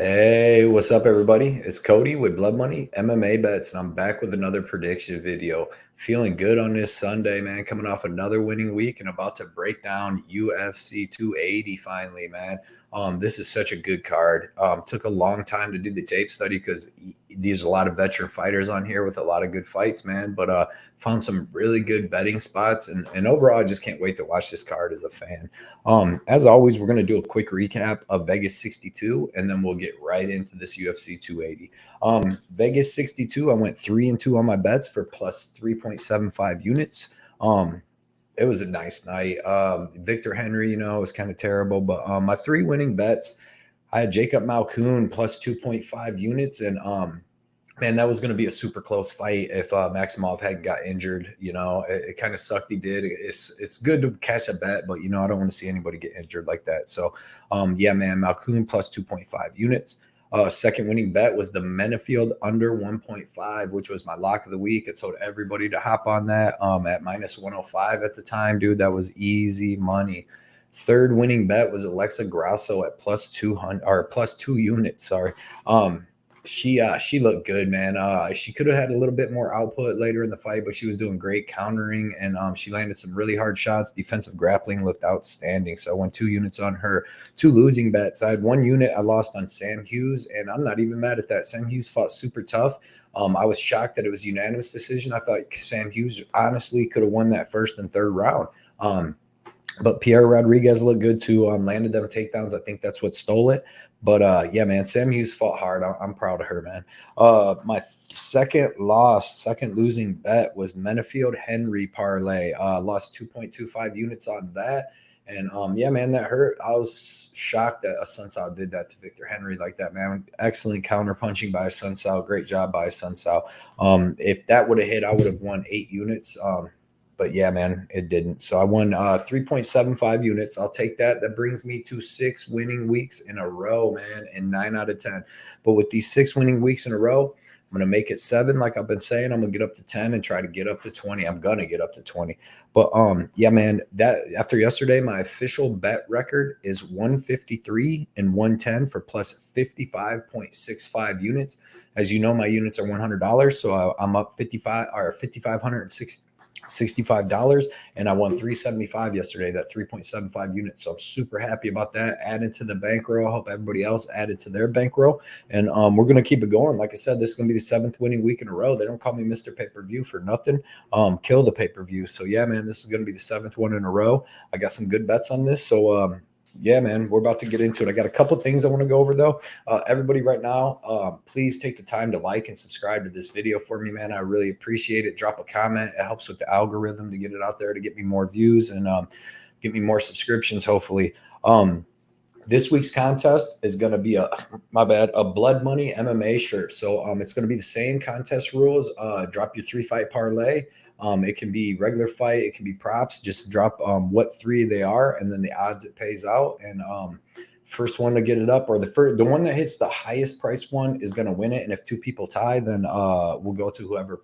Hey, what's up, everybody? It's Cody with Blood Money MMA Bets, and I'm back with another prediction video. Feeling good on this Sunday, man. Coming off another winning week and about to break down UFC 280 finally, man. This is such a good card. Took a long time to do the tape study because there's a lot of veteran fighters on here with a lot of good fights, man. But found some really good betting spots, and overall, I just can't wait to watch this card as a fan. As always, we're going to do a quick recap of Vegas 62, and then we'll get right into this UFC 280. Vegas 62, I went 3-2 on my bets for plus 3.75 units. It was a nice night. Victor Henry, was kind of terrible, but my three winning bets, I had Jacob Malkoun plus 2.5 units, and man, that was going to be a super close fight if Maximov hadn't got injured. It kind of sucked he did. It's good to cash a bet, but I don't want to see anybody get injured like that. So, yeah, man, Malkoun plus 2.5 units. Second winning bet was the Beneil under 1.5, which was my lock of the week. I told everybody to hop on that at minus 105 at the time, dude. That was easy money. Third winning bet was Alexa Grasso at plus 200 or plus 2 units. Sorry. She looked good, man. She could have had a little bit more output later in the fight, but she was doing great countering, and she landed some really hard shots. Defensive grappling looked outstanding. So I went 2 units on her. 2 losing bets. I had 1 unit I lost on Sam Hughes, and I'm not even mad at that. Sam Hughes fought super tough. I was shocked that it was a unanimous decision. I thought Sam Hughes honestly could have won that first and third round. But Pierre Rodriguez looked good too. Landed them takedowns. I think that's what stole it. But yeah, man, Sam Hughes fought hard. I'm proud of her, man. My second losing bet was Beneil Henry parlay. Lost 2.25 units on that. And yeah, man, that hurt. I was shocked that a Sunsao did that to Victor Henry like that, man. Excellent counter punching by Sunsao. Great job by Sunsao. If that would have hit, I would have won 8 units. But yeah, man, it didn't. So I won 3.75 units. I'll take that. That brings me to 6 winning weeks in a row, man, and 9 out of 10. But with these 6 winning weeks in a row, I'm going to make it 7, like I've been saying. I'm going to get up to 10 and try to get up to 20. I'm going to get up to 20. But yeah, man, that after yesterday, my official bet record is 153 and 110 for plus 55.65 units. As you know, my units are $100, so I'm up 5,565, and I won 375 yesterday, that 3.75 units. So I'm super happy about that. Added to the bankroll. I hope everybody else added to their bankroll. And we're going to keep it going. Like I said, this is going to be the 7th winning week in a row. They don't call me Mr. Pay-Per-View for nothing. Kill the pay-per-view. So yeah, man, this is going to be the 7th one in a row. I got some good bets on this. So yeah, man, we're about to get into it. I got a couple things I want to go over, though. Everybody right now, please take the time to like and subscribe to this video for me, man. I really appreciate it. Drop a comment. It helps with the algorithm to get it out there, to get me more views and get me more subscriptions, hopefully. This week's contest is going to be a Blood Money MMA shirt. So it's going to be the same contest rules. Drop your 3-fight parlay. It can be regular fight, it can be props. Just drop what 3 they are, and then the odds it pays out. And first one to get it up, or the one that hits the highest price one, is going to win it. And if 2 people tie, then we'll go to whoever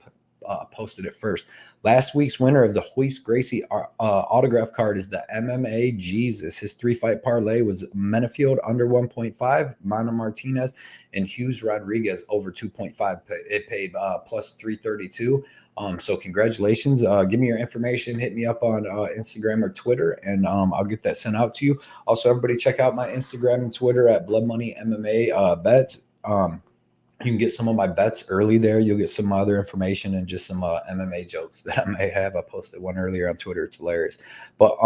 posted it first. Last week's winner of the Hoist Gracie autograph card is the MMA Jesus. His 3-fight parlay was Beneil under 1.5, Manon Martinez, and Hughes Rodriguez over 2.5. It paid plus 332. So congratulations. Give me your information. Hit me up on Instagram or Twitter, and I'll get that sent out to you. Also, everybody check out my Instagram and Twitter at Blood Money MMA Bets. You can get some of my bets early there. You'll get some other information and just some MMA jokes that I may have. I posted one earlier on Twitter. It's hilarious. But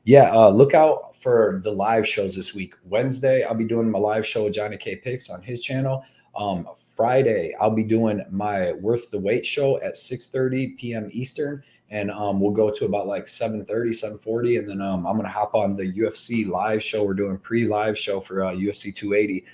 yeah, look out for the live shows this week. Wednesday, I'll be doing my live show with Johnny K Picks on his channel. Friday, I'll be doing my Worth the Wait show at 6:30 p.m. Eastern. And we'll go to about like 7:30, 7:40. And then I'm going to hop on the UFC live show. We're doing pre-live show for UFC 280.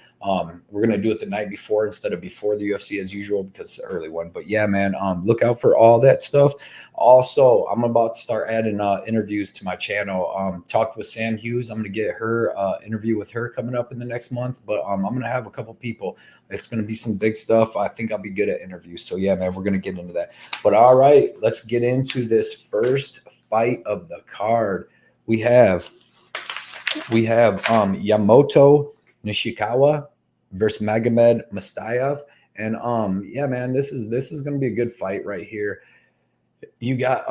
We're going to do it the night before instead of before the UFC as usual, because it's an early one. But yeah, man, look out for all that stuff. Also, I'm about to start adding interviews to my channel. Talked with Sam Hughes. I'm going to get her interview with her coming up in the next month. But I'm going to have a couple people. It's going to be some big stuff. I think I'll be good at interviews. So yeah, man, we're going to get into that. But all right, let's get into this first fight of the card. We have Yamato Nishikawa versus Magomed Mustafaev. And yeah, man, this is gonna be a good fight right here. You got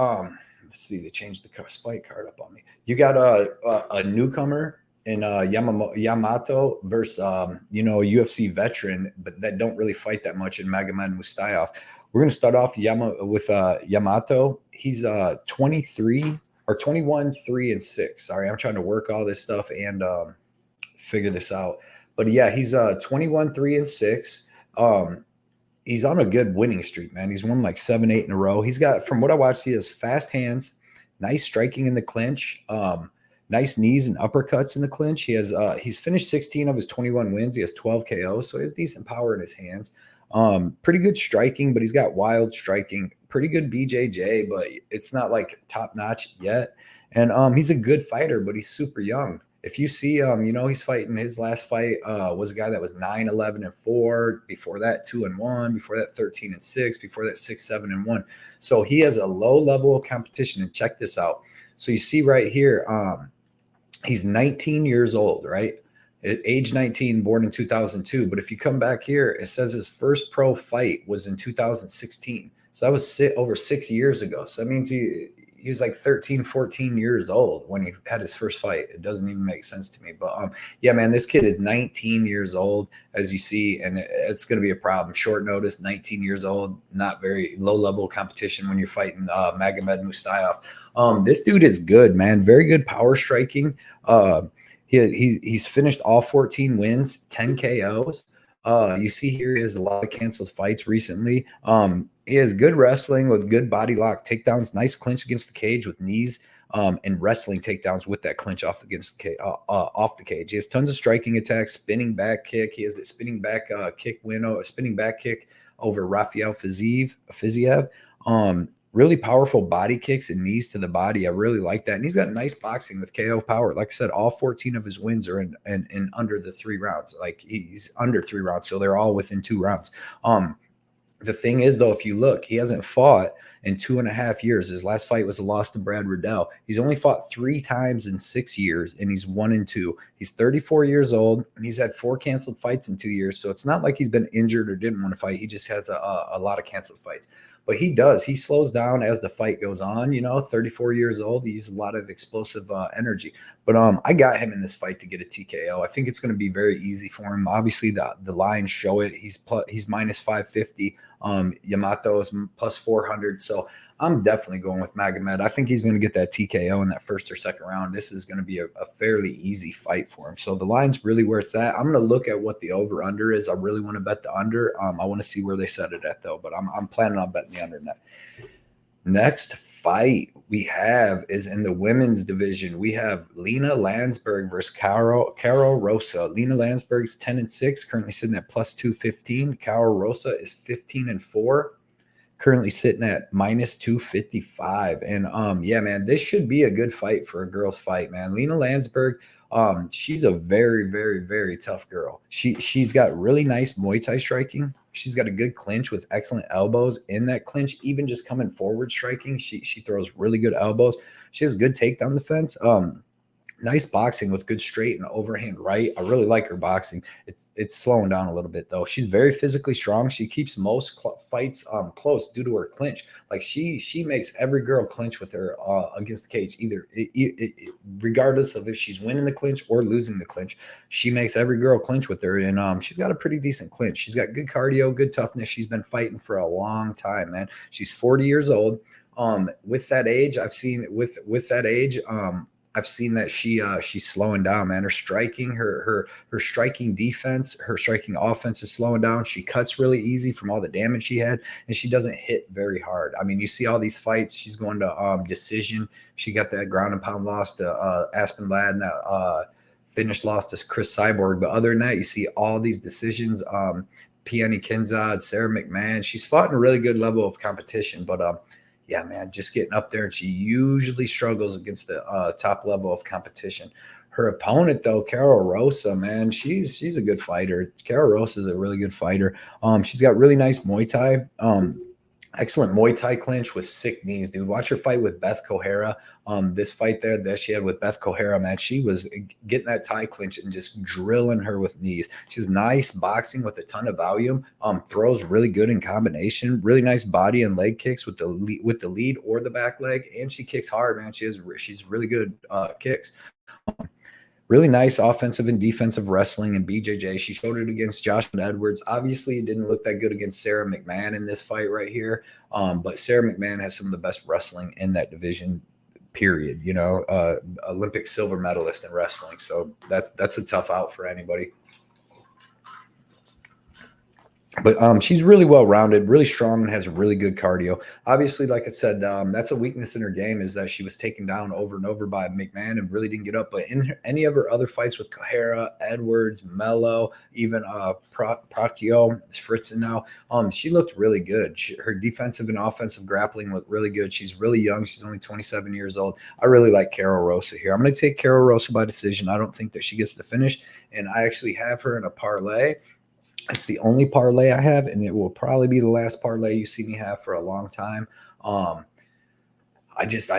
let's see, they changed the spike card up on me. You got a newcomer in Yamato versus UFC veteran, but that don't really fight that much in Magomed Mustafaev. We're gonna start off with Yamato. He's 23 or 21, 3-6. Sorry, I'm trying to work all this stuff and figure this out. But yeah, he's 21, 3-6. He's on a good winning streak, man. He's won like 7, 8 in a row. He's got, from what I watched, he has fast hands, nice striking in the clinch, nice knees and uppercuts in the clinch. He's finished 16 of his 21 wins. He has 12 KOs, so he has decent power in his hands. Pretty good striking, but he's got wild striking. Pretty good BJJ, but it's not like top notch yet. And he's a good fighter, but he's super young. If you see he's fighting, his last fight was a guy that was 9-11-4. Before that, 2-1. Before that, 13-6. Before that, 6-7-1. So he has a low level of competition. And check this out. So you see right here, he's 19 years old, right? At age 19, born in 2002. But if you come back here, it says his first pro fight was in 2016. So that was over 6 years ago. So that means he was like 13, 14 years old when he had his first fight. It doesn't even make sense to me. But yeah, man, this kid is 19 years old, as you see, and it's going to be a problem. Short notice, 19 years old, not very low-level competition when you're fighting Magomed Mustafaev. This dude is good, man. Very good power striking. He's finished all 14 wins, 10 KOs. You see here he has a lot of canceled fights recently. He has good wrestling with good body lock takedowns, nice clinch against the cage with knees, and wrestling takedowns with that clinch off the cage. He has tons of striking attacks, spinning back kick. He has the spinning back kick spinning back kick over Rafael Fiziev. Really powerful body kicks and knees to the body. I really like that. And he's got nice boxing with KO power. Like I said, all 14 of his wins are in under the 3 rounds. Like he's under 3 rounds, so they're all within 2 rounds. The thing is, though, if you look, he hasn't fought in 2.5 years. His last fight was a loss to Brad Riddell. He's only fought 3 times in 6 years, and he's 1-2. He's 34 years old, and he's had 4 canceled fights in 2 years. So it's not like he's been injured or didn't want to fight. He just has a lot of canceled fights. But he slows down as the fight goes on, 34 years old. He uses a lot of explosive energy. But I got him in this fight to get a TKO. I think it's going to be very easy for him. Obviously, the lines show it. He's minus 550. Yamato is plus 400. So I'm definitely going with Magomed. I think he's going to get that TKO in that first or second round. This is going to be a fairly easy fight for him. So the line's really where it's at. I'm going to look at what the over-under is. I really want to bet the under. I want to see where they set it at, though. But I'm planning on betting the under net. Next fight we have is in the women's division. We have Lina Lansberg versus Karol Rosa. Lina Lansberg's 10-6, currently sitting at plus 215. Karol Rosa is 15-4, currently sitting at minus 255. And yeah, man, this should be a good fight for a girl's fight, man. Lina Lansberg, she's a very, very, very tough girl. She's got really nice Muay Thai striking. She's got a good clinch with excellent elbows in that clinch. Even just coming forward striking, she throws really good elbows. She has good takedown defense. Nice boxing with good straight and overhand right. I really like her boxing. It's slowing down a little bit, though. She's very physically strong. She keeps most fights close due to her clinch. Like she makes every girl clinch with her against the cage, either regardless of if she's winning the clinch or losing the clinch. She makes every girl clinch with her, and she's got a pretty decent clinch. She's got good cardio, good toughness. She's been fighting for a long time, man. She's 40 years old. With that age, I've seen that she's slowing down, man. Her striking, her striking defense, her striking offense is slowing down. She cuts really easy from all the damage she had, and she doesn't hit very hard. I mean, you see all these fights, she's going to decision. She got that ground and pound loss to Aspen Ladd, and that finish loss to Chris Cyborg. But other than that, you see all these decisions. Peony Kinzad, Sarah McMahon. She's fought in a really good level of competition, but yeah, man, just getting up there, and she usually struggles against the top level of competition. Her opponent, though, Karol Rosa, man, she's a good fighter. Karol Rosa is a really good fighter. She's got really nice Muay Thai. Excellent Muay Thai clinch with sick knees, dude. Watch her fight with Beth Kohara. This fight there that she had with Beth Kohara, man, she was getting that Thai clinch and just drilling her with knees. She's nice boxing with a ton of volume. Throws really good in combination. Really nice body and leg kicks with the lead or the back leg, and she kicks hard, man. She's really good kicks. Really nice offensive and defensive wrestling in BJJ. She showed it against Joshua Edwards. Obviously, it didn't look that good against Sarah McMahon in this fight right here. But Sarah McMahon has some of the best wrestling in that division, period. Olympic silver medalist in wrestling. So that's a tough out for anybody. But she's really well-rounded, really strong, and has really good cardio. Obviously, like I said, that's a weakness in her game is that she was taken down over and over by McMahon and really didn't get up. But in any of her other fights with Kohara, Edwards, Mello, even Procchio, Fritzen now, she looked really good. Her defensive and offensive grappling looked really good. She's really young. She's only 27 years old. I really like Karol Rosa here. I'm going to take Karol Rosa by decision. I don't think that she gets the finish, and I actually have her in a parlay. It's the only parlay I have, and it will probably be the last parlay you see me have for a long time. I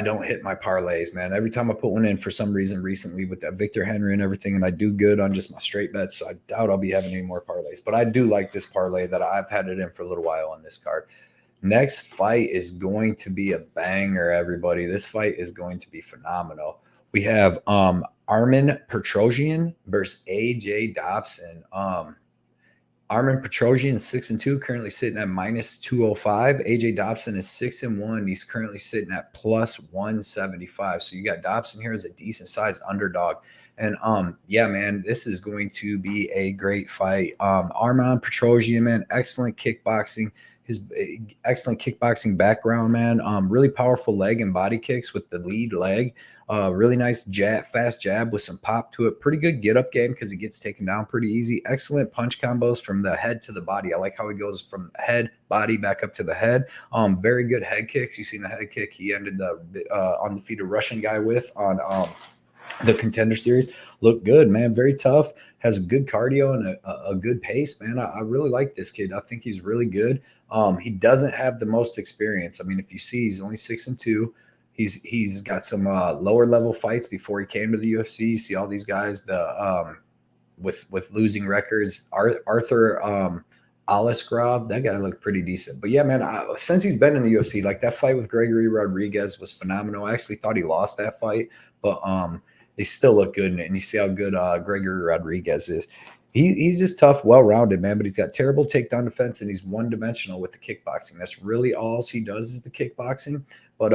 don't hit my parlays, man. Every time I put one in for some reason recently with that Victor Henry and everything, and I do good on just my straight bets, so I doubt I'll be having any more parlays. But I do like this parlay that I've had it in for a little while on this card. Next fight is going to be a banger, everybody. This fight is going to be phenomenal. We have Armen Petrosyan versus AJ Dobson. Armen Petrosyan 6-2, currently sitting at -205. AJ Dobson is 6-1. He's currently sitting at +175. So you got Dobson here as a decent sized underdog. And yeah, man, this is going to be a great fight. Armen Petrosyan, man, excellent kickboxing. His excellent kickboxing background, man. Really powerful leg and body kicks with the lead leg. Really nice fast jab with some pop to it. Pretty good get up game because he gets taken down pretty easy. Excellent punch combos from the head to the body. I like how he goes from head, body back up to the head. Very good head kicks. You seen the head kick he ended the undefeated Russian guy with on the Contender Series. Look good, man. Very tough. Has good cardio and a good pace, man. I really like this kid. I think he's really good. He doesn't have the most experience. I mean, if you see, he's only 6-2. He's got some lower level fights before he came to the UFC. You see all these guys with losing records. Arthur Aliskrov, that guy looked pretty decent. But yeah, man, since he's been in the UFC, like that fight with Gregory Rodriguez was phenomenal. I actually thought he lost that fight, but they still look good in it. And you see how good Gregory Rodriguez is. He's just tough, well-rounded, man, but he's got terrible takedown defense, and he's one-dimensional with the kickboxing. That's really all he does is the kickboxing. But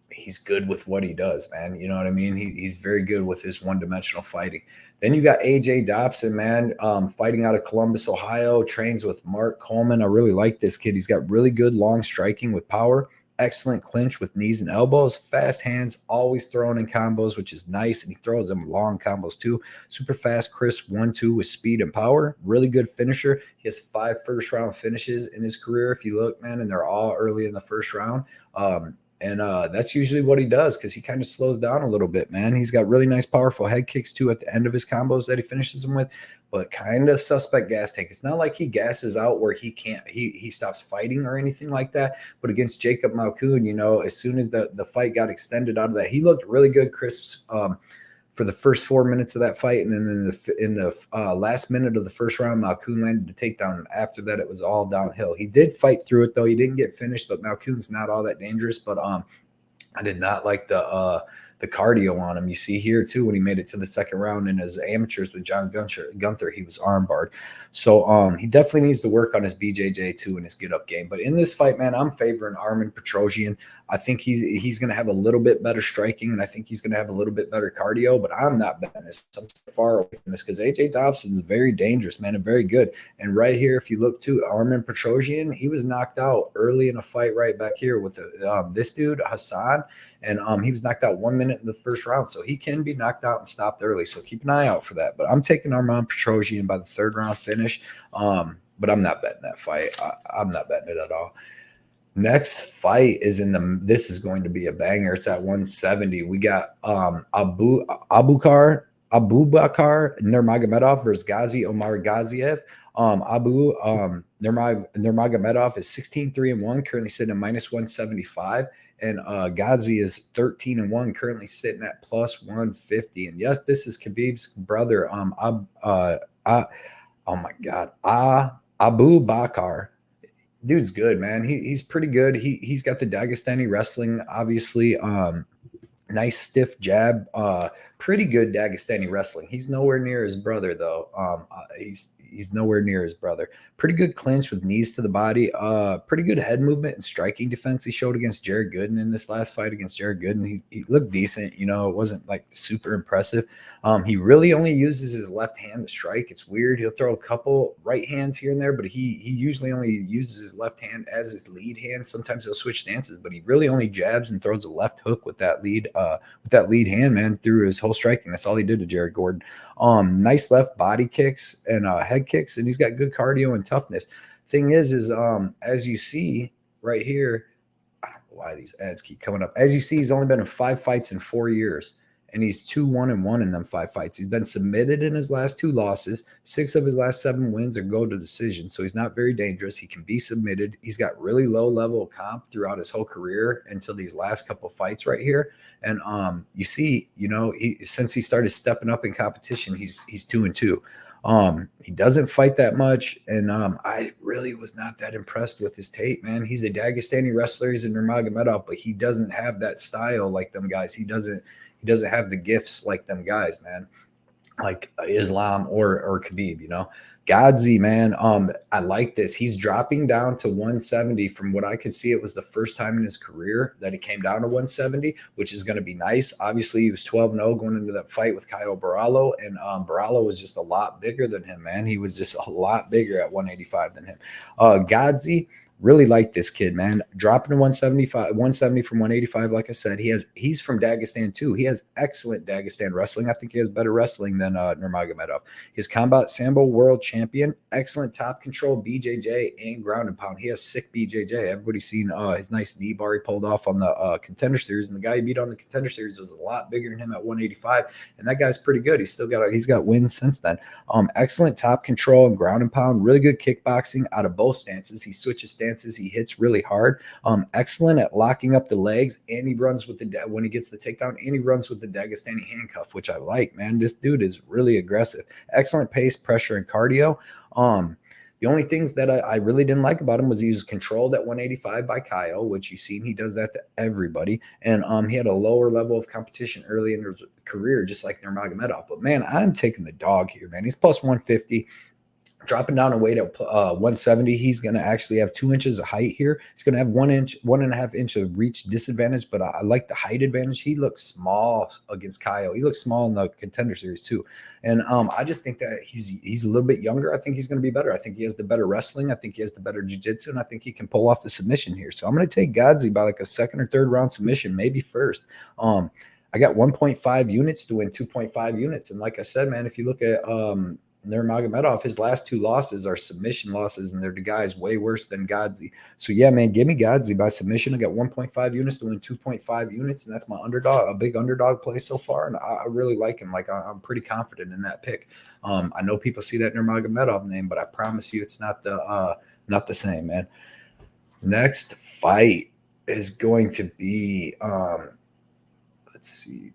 he's good with what he does, man. You know what I mean? He's very good with his one-dimensional fighting. Then you got AJ Dobson, man, fighting out of Columbus, Ohio, trains with Mark Coleman. I really like this kid. He's got really good long striking with power, excellent clinch with knees and elbows, fast hands, always throwing in combos, which is nice, and he throws them long combos too. Super fast, crisp 1-2 with speed and power. Really good finisher. He has 5 first-round finishes in his career, if you look, man, and they're all early in the first round. And that's usually what he does because he kind of slows down a little bit, man. He's got really nice, powerful head kicks, too, at the end of his combos that he finishes them with, but kind of suspect gas tank. It's not like he gasses out where he stops fighting or anything like that. But against Jacob Malkoun, as soon as the fight got extended out of that, he looked really good, crisp, for the first 4 minutes of that fight. And then in the last minute of the first round, Malkoun landed the takedown. And after that, it was all downhill. He did fight through it, though. He didn't get finished, but Malkoun's not all that dangerous. But I did not like the cardio on him. You see here, too, when he made it to the second round in his amateurs with John Gunther, he was armbarred. So he definitely needs to work on his BJJ, too, and his get-up game. But in this fight, man, I'm favoring Armen Petrosyan. I think he's going to have a little bit better striking, and I think he's going to have a little bit better cardio, but I'm not betting this. I'm far away from this because AJ Dobson is very dangerous, man, and very good. And right here, if you look, too, Armen Petrosyan, he was knocked out early in a fight right back here with this dude, Hassan, and he was knocked out 1 minute in the first round, so he can be knocked out and stopped early, so keep an eye out for that. But I'm taking Armen Petrosyan by the third round finish, but I'm not betting that fight. I'm not betting it at all. Next fight is this is going to be a banger. It's at 170. We got Abubakar Nurmagomedov versus Ghazi Omar Gaziev. Nurmagomedov is 16-3-1, currently sitting at -175. And Ghazi is 13-1, currently sitting at +150. And yes, this is Khabib's brother. Oh my God, Abu Bakar. Dude's good, man. He's pretty good. He's got the Dagestani wrestling, obviously. Nice stiff jab. Pretty good Dagestani wrestling. He's nowhere near his brother though. He's nowhere near his brother. Pretty good clinch with knees to the body. Pretty good head movement and striking defense he showed against Jared Gooden in this last fight against Jared Gooden. He looked decent. You know, it wasn't like super impressive. He really only uses his left hand to strike. It's weird. He'll throw a couple right hands here and there, but he usually only uses his left hand as his lead hand. Sometimes he'll switch stances, but he really only jabs and throws a left hook with that lead hand, man, through his whole striking. That's all he did to Jared Gordon. Nice left body kicks and head kicks, and he's got good cardio and toughness. Thing is as you see right here, I don't know why these ads keep coming up. As you see, he's only been in 5 fights in 4 years. And he's 2-1-1 in them 5 fights. He's been submitted in his last 2 losses. 6 of his last 7 wins are go to decision. So he's not very dangerous. He can be submitted. He's got really low level of comp throughout his whole career until these last couple fights right here. And you see, you know, since he started stepping up in competition, he's 2-2. He doesn't fight that much, and I really was not that impressed with his tape, man. He's a Dagestani wrestler. He's a Nurmagomedov, but he doesn't have that style like them guys. He doesn't have the gifts like them guys, man, like Islam or Khabib, you know. Ghazi, man, I like this. He's dropping down to 170. From what I could see, it was the first time in his career that he came down to 170, which is going to be nice. Obviously, he was 12-0 going into that fight with Caio Borralho, and Borralho was just a lot bigger than him, man. He was just a lot bigger at 185 than him. Ghazi, really like this kid, man. Dropping to 170 from 185. Like I said, he's from Dagestan too. He has excellent Dagestan wrestling. I think he has better wrestling than Nurmagomedov. His combat sambo world champion, excellent top control, BJJ and ground and pound. He has sick BJJ. Everybody's seen his nice knee bar he pulled off on the contender series, and the guy he beat on the contender series was a lot bigger than him at 185. And that guy's pretty good. He's got wins since then. Excellent top control and ground and pound. Really good kickboxing out of both stances. He switches stances. He hits really hard. Excellent at locking up the legs, and he runs with when he gets the takedown, and he runs with the Dagestani handcuff, which I like, man. This dude is really aggressive. Excellent pace, pressure, and cardio. The only things that I really didn't like about him was he was controlled at 185 by Caio, which you've seen he does that to everybody. And he had a lower level of competition early in his career, just like Nurmagomedov. But, man, I'm taking the dog here, man. He's plus 150. Dropping down a weight at 170, he's going to actually have 2 inches of height here. He's going to have 1.5 inch of reach disadvantage, but I like the height advantage. He looks small against Caio. He looks small in the contender series too. And I just think that he's a little bit younger. I think he's going to be better. I think he has the better wrestling. I think he has the better jiu-jitsu, and I think he can pull off the submission here. So I'm going to take Ghazi by like a 2nd or 3rd round submission, maybe first. I got 1.5 units to win 2.5 units. And like I said, man, if you look at Nurmagomedov, his last 2 losses are submission losses, and they're the guys way worse than Ghazi. So yeah, man, give me Ghazi by submission. I got 1.5 units to win 2.5 units, and that's my underdog, a big underdog play so far, and I really like him. Like I'm pretty confident in that pick. I know people see that Nurmagomedov name, but I promise you, it's not the same, man. Next fight is going to be let's see,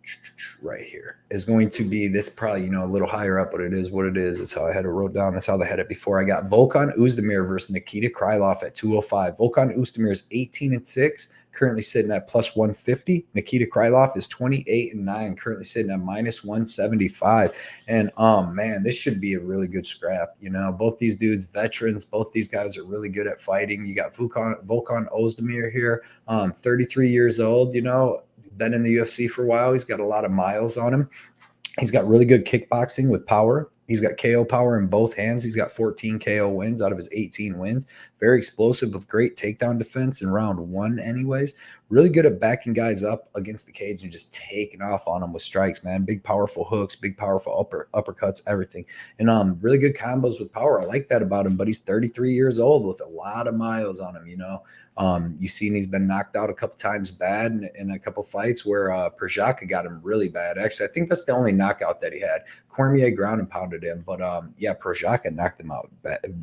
right here is going to be this, probably, a little higher up, but it is what it is. That's how I had it wrote down. That's how they had it before. I got Volkan Oezdemir versus Nikita Krylov at 205. Volkan Oezdemir is 18-6, currently sitting at plus 150. Nikita Krylov is 28-9, currently sitting at minus 175. And man, this should be a really good scrap. Both these dudes, veterans, both these guys are really good at fighting. You got Volkan Oezdemir here, 33 years old, been in the UFC for a while. He's got a lot of miles on him. He's got really good kickboxing with power. He's got KO power in both hands. He's got 14 KO wins out of his 18 wins. Very explosive with great takedown defense in round 1 anyways. Really good at backing guys up against the cage and just taking off on them with strikes, man. Big, powerful hooks, big, powerful uppercuts, everything. And really good combos with power. I like that about him, but he's 33 years old with a lot of miles on him, You've seen he's been knocked out a couple times bad in a couple fights where Petrosyan got him really bad. Actually, I think that's the only knockout that he had. Cormier ground and pounded outsmarted him. But yeah, Projaca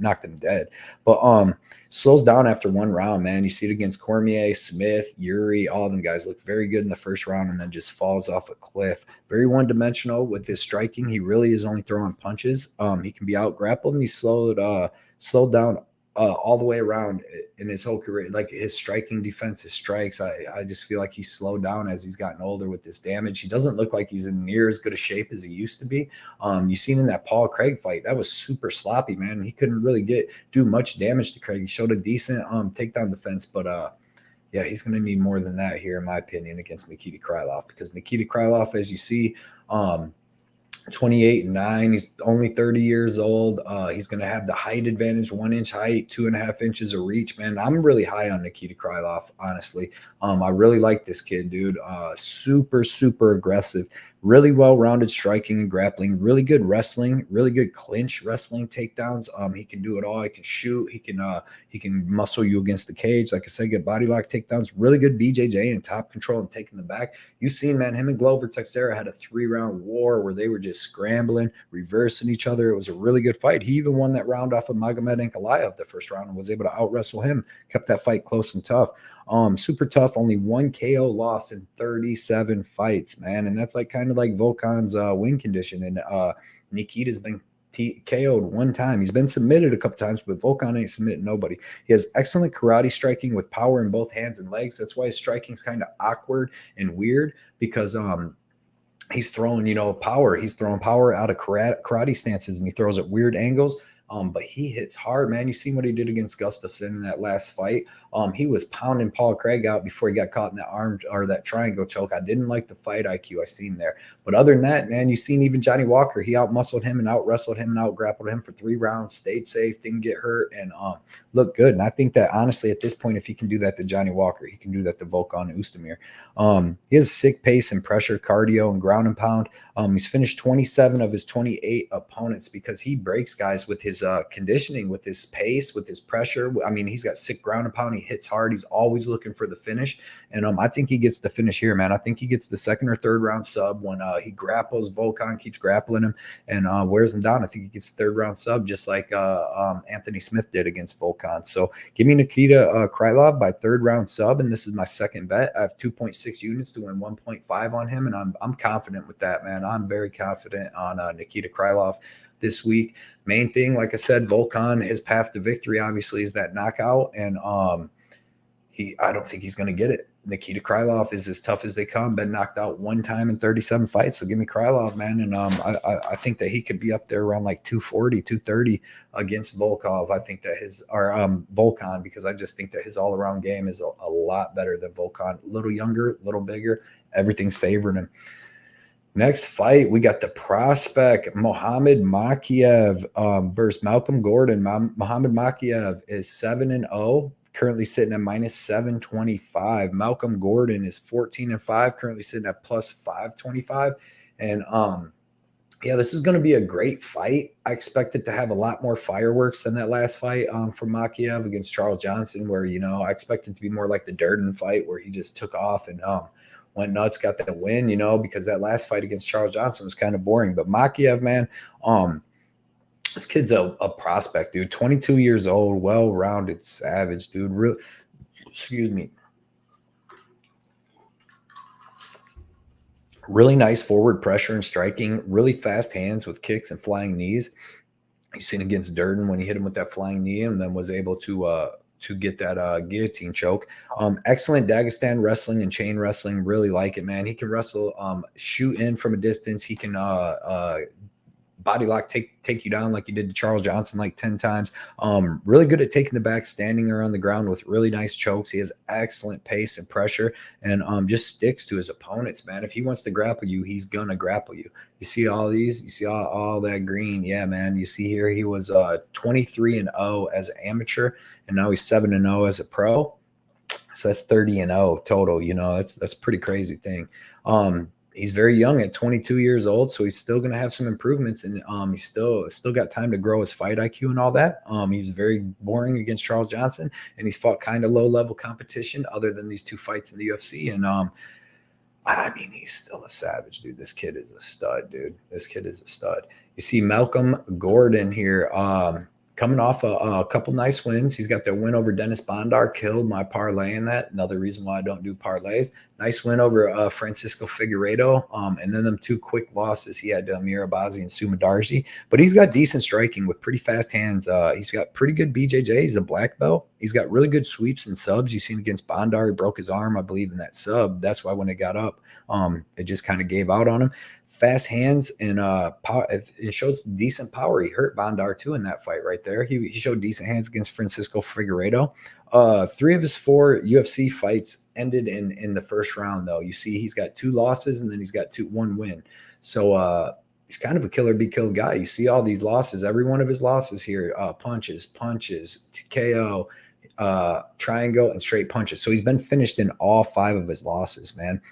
knocked him dead. But slows down after one round, man. You see it against Cormier, Smith, Yuri, all of them guys look very good in the first round and then just falls off a cliff. Very one-dimensional with his striking. He really is only throwing punches. He can be out grappled, and he slowed down all the way around in his whole career. Like his striking defense, his strikes, I just feel like he's slowed down as he's gotten older with this damage. He doesn't look like he's in near as good a shape as he used to be. You seen in that Paul Craig fight, that was super sloppy, man. He couldn't really do much damage to Craig. He showed a decent takedown defense, but yeah, he's going to need more than that here, in my opinion, against Nikita Krylov, because Nikita Krylov, as you see, 28-9. He's only 30 years old. He's going to have the height advantage, 1 inch height, 2.5 inches of reach, man. I'm really high on Nikita Krylov, honestly. I really like this kid, dude. Super, super aggressive. Really well-rounded striking and grappling. Really good wrestling. Really good clinch wrestling takedowns. He can do it all. He can shoot. He can muscle you against the cage. Like I said, get body lock takedowns. Really good BJJ and top control and taking the back. You've seen, man, him and Glover Teixeira had a 3-round war where they were just scrambling, reversing each other. It was a really good fight. He even won that round off of Magomed and Ankalaev the first round and was able to out-wrestle him. Kept that fight close and tough. Super tough, only 1 KO loss in 37 fights, man. And that's like kind of like Volkan's win condition. And Nikita's been KO'd 1 time. He's been submitted a couple times, but Volkan ain't submitting nobody. He has excellent karate striking with power in both hands and legs. That's why his striking's kind of awkward and weird, because he's throwing, power. He's throwing power out of karate stances, and he throws at weird angles. But he hits hard, man. You seen what he did against Gustafsson in that last fight. He was pounding Paul Craig out before he got caught in that arm or that triangle choke. I didn't like the fight IQ I seen there. But other than that, man, you seen even Johnny Walker. He out-muscled him and out-wrestled him and out-grappled him for 3 rounds, stayed safe, didn't get hurt, and looked good. And I think that, honestly, at this point, if he can do that to Johnny Walker, he can do that to Volkan Oezdemir. He has sick pace and pressure, cardio, and ground and pound. He's finished 27 of his 28 opponents because he breaks guys with his conditioning, with his pace, with his pressure. I mean, he's got sick ground and pound. He hits hard. He's always looking for the finish. And I think he gets the finish here, man. I think he gets the 2nd or 3rd round sub when he grapples. Volkan keeps grappling him and wears him down. I think he gets the 3rd round sub, just like Anthony Smith did against Volkan. So give me Nikita Krylov by 3rd round sub, and this is my 2nd bet. I have 2.6 units to win 1.5 on him, and I'm confident with that, man. I'm very confident on Nikita Krylov this week. Main thing, like I said, Volkan, his path to victory obviously is that knockout, and I don't think he's going to get it. Nikita Krylov is as tough as they come. Been knocked out 1 time in 37 fights. So give me Krylov, man. And I think that he could be up there around like 240, 230 against Volkov. I think that Volkan, because I just think that his all-around game is a lot better than Volkan. A little younger, a little bigger. Everything's favoring him. Next fight, we got the prospect Mohamed Makhachev versus Malcolm Gordon. Mohamed Makhachev is 7-0, currently sitting at -725. Malcolm Gordon is 14-5, currently sitting at +525. And yeah, this is going to be a great fight. I expect it to have a lot more fireworks than that last fight from Makhachev against Charles Johnson, where I expect it to be more like the Durden fight, where he just took off and went nuts, got that win, because that last fight against Charles Johnson was kind of boring. But Makhachev, man, this kid's a prospect, dude. 22 years old, well-rounded savage, dude. Excuse me. Really nice forward pressure and striking. Really fast hands with kicks and flying knees. You've seen against Durden when he hit him with that flying knee and then was able to get that guillotine choke. Excellent Dagestan wrestling and chain wrestling. Really like it, man. He can wrestle, shoot in from a distance. He can body lock, take you down like he did to Charles Johnson like 10 times. Really good at taking the back, standing around the ground with really nice chokes. He has excellent pace and pressure, and just sticks to his opponents, man. If he wants to grapple you, he's gonna grapple you. You see all these? You see all that green? Yeah, man. You see here he was 23-0 as an amateur, and now he's 7-0 as a pro. So that's 30-0 total. That's a pretty crazy thing. He's very young at 22 years old, so he's still going to have some improvements, and he's still got time to grow his fight IQ and all that. He was very boring against Charles Johnson, and he's fought kind of low-level competition other than these 2 fights in the UFC. And I mean, he's still a savage, dude. This kid is a stud, dude. This kid is a stud. You see Malcolm Gordon here, coming off a couple nice wins. He's got the win over Dennis Bondar, killed my parlay in that. Another reason why I don't do parlays. Nice win over Francisco Figueiredo, and then them two quick losses. He had Mirabazi and Sumadarji, but he's got decent striking with pretty fast hands. He's got pretty good BJJ. He's a black belt. He's got really good sweeps and subs. You've seen against Bondar, he broke his arm, I believe, in that sub. That's why when it got up, it just kind of gave out on him. Fast hands and power. It shows decent power. He hurt Bondar too in that fight right there. He showed decent hands against Francisco Figueiredo. 3 of his 4 UFC fights ended in the first round, though. You see, he's got 2 losses and then he's got 1 win. So he's kind of a killer be killed guy. You see all these losses. Every one of his losses here, punches, KO, triangle, and straight punches. So he's been finished in all 5 of his losses, man.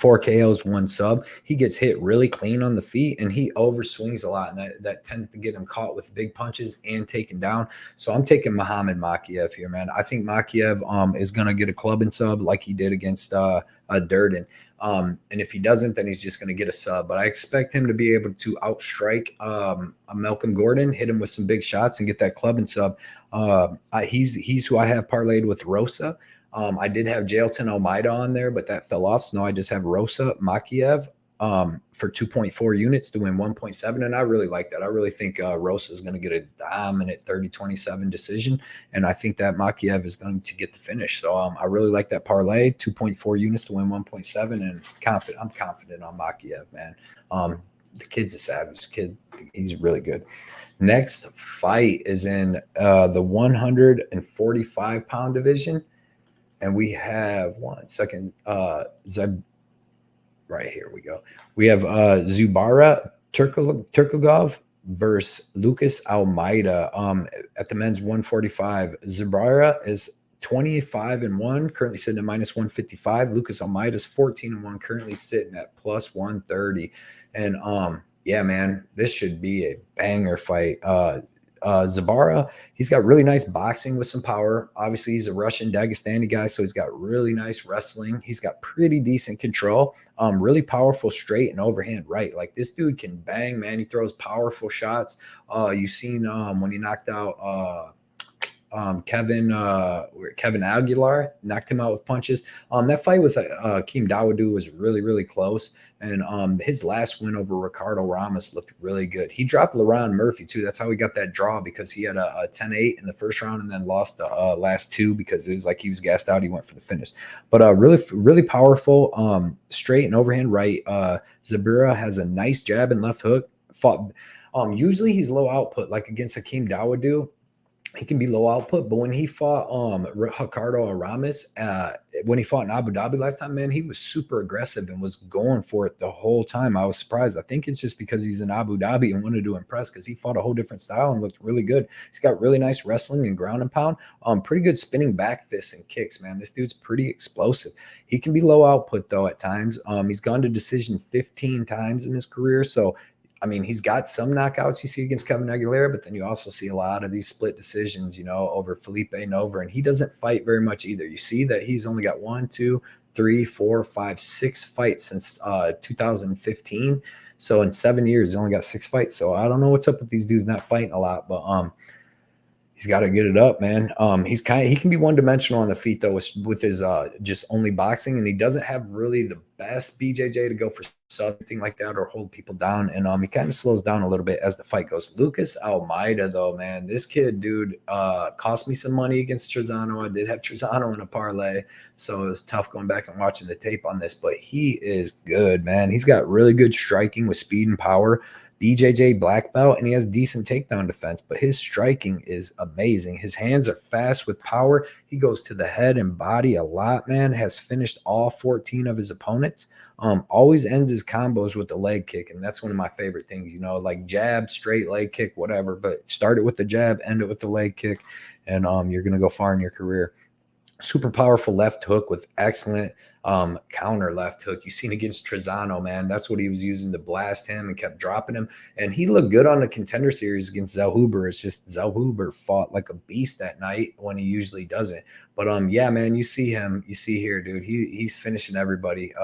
4 KOs, 1 sub. He gets hit really clean on the feet and he overswings a lot. And that tends to get him caught with big punches and taken down. So I'm taking Muhammad Mokaev here, man. I think Mokaev is going to get a club and sub like he did against Durden. And if he doesn't, then he's just going to get a sub. But I expect him to be able to outstrike Malcolm Gordon, hit him with some big shots and get that club and sub. He's who I have parlayed with Rosa. I did have Jailton Almeida on there, but that fell off. So now I just have Rosa Mokaev for 2.4 units to win 1.7. And I really like that. I really think Rosa is going to get a dominant 30-27 decision. And I think that Mokaev is going to get the finish. So I really like that parlay, 2.4 units to win 1.7. And I'm confident on Mokaev, man. The kid's a savage kid. He's really good. Next fight is in the 145-pound division. And we have one second, right here we go. We have Zubaira Tukhugov versus Lucas Almeida at the men's 145. Zubaira is 25-1, currently sitting at minus 155. Lucas Almeida is 14-1, currently sitting at plus 130. And yeah, man, this should be a banger fight. Zubaira, he's got really nice boxing with some power. Obviously, he's a Russian Dagestani guy, so he's got really nice wrestling. He's got pretty decent control, really powerful straight and overhand right. Like, this dude can bang, man. He throws powerful shots. You've seen when he knocked out Kevin Aguilar, knocked him out with punches. That fight with Keem Dawodu was really, really close. And his last win over Ricardo Ramos looked really good. He dropped LaRon Murphy, too. That's how he got that draw, because he had a 10-8 in the first round and then lost the last 2 because it was like he was gassed out. He went for the finish. But really, really powerful, straight and overhand right. Zubaira has a nice jab and left hook. Usually he's low output, like against Hakeem Dawodu. He can be low output, but when he fought Ricardo Ramos, when he fought in Abu Dhabi last time, man, he was super aggressive and was going for it the whole time. I was surprised. I think it's just because he's in Abu Dhabi and wanted to impress, because he fought a whole different style and looked really good. He's got really nice wrestling and ground and pound. Pretty good spinning back fists and kicks, man. This dude's pretty explosive. He can be low output, though, at times. He's gone to decision 15 times in his career, so I mean, he's got some knockouts you see against Kevin Aguilera, but then you also see a lot of these split decisions, over Felipe Nova, and he doesn't fight very much either. You see that he's only got 1, 2, 3, 4, 5, 6 fights since 2015. So in 7 years, he's only got 6 fights. So I don't know what's up with these dudes not fighting a lot, but he's got to get it up, man. He can be one-dimensional on the feet, though, with his just only boxing, and he doesn't have really the best BJJ to go for something like that or hold people down, and he kind of slows down a little bit as the fight goes. Lucas Almeida, though, man, this kid, dude, cost me some money against Trezano. I did have Trezano in a parlay, so it was tough going back and watching the tape on this, but he is good, man. He's got really good striking with speed and power. BJJ black belt, and he has decent takedown defense, but his striking is amazing. His hands are fast with power. He goes to the head and body a lot, man. Has finished all 14 of his opponents. Always ends his combos with the leg kick, and that's one of my favorite things, like jab, straight leg kick, whatever, but start it with the jab, end it with the leg kick, and you're going to go far in your career. super powerful left hook with excellent counter left hook. You've seen against Trezano, man. That's what he was using to blast him and kept dropping him. And he looked good on the contender series against Zellhuber. It's just Zellhuber fought like a beast that night when he usually doesn't. But yeah, man, you see him. You see here, dude. He's finishing everybody.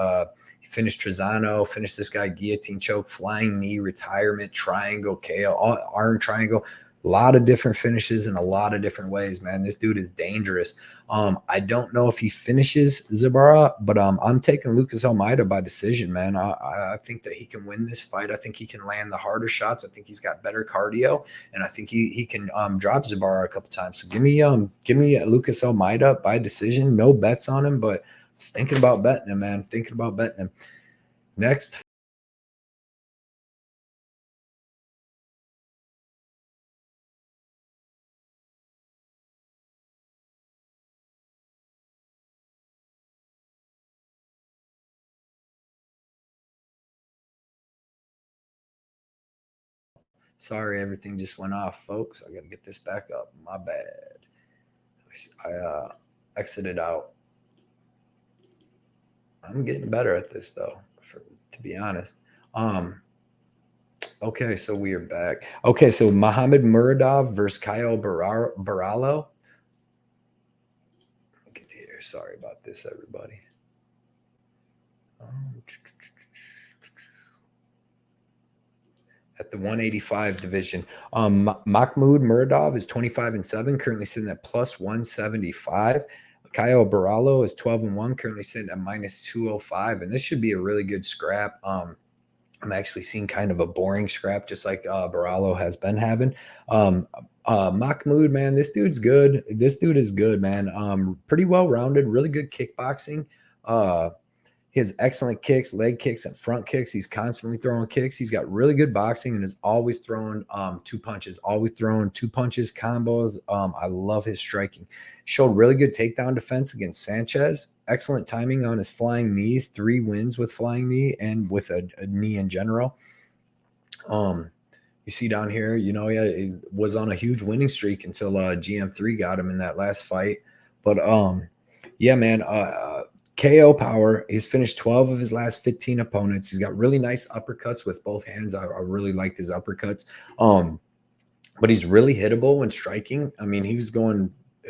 He finished Trezano, finished this guy guillotine choke, flying knee, retirement, triangle, KO, arm triangle. A lot of different finishes in a lot of different ways, man. This dude is dangerous. I don't know if he finishes Zubaira, but I'm taking Lucas Almeida by decision, man. I think that he can win this fight. I think he can land the harder shots. I think he's got better cardio, and I think he can drop Zubaira a couple times. So give me Lucas Almeida by decision. No bets on him, but I was thinking about betting him, man. Thinking about betting him. Next. Sorry, everything just went off, folks. I got to get this back up. My bad. I exited out. I'm getting better at this, though, to be honest. Okay, so we are back. Okay, so Mohamed Muradov versus Caio Borralho. Get here. Sorry about this, everybody. At the 185 division, Mahmud Muradov is 25-7, currently sitting at plus 175. Caio Borralho is 12-1, currently sitting at minus 205, and this should be a really good scrap. I'm actually seeing kind of a boring scrap, just like Borralho has been having. Mahmud, man, this dude's good. This dude is good, man. Pretty well-rounded, really good kickboxing. He has excellent kicks, leg kicks, and front kicks. He's constantly throwing kicks. He's got really good boxing and is always throwing two punches, combos. I love his striking. Showed really good takedown defense against Sanchez. Excellent timing on his flying knees. 3 wins with flying knee and with a knee in general. You see down here, he was on a huge winning streak until GM3 got him in that last fight. But yeah, man, KO power. He's finished 12 of his last 15 opponents. He's got really nice uppercuts with both hands. I really liked his uppercuts. But he's really hittable when striking. I mean, it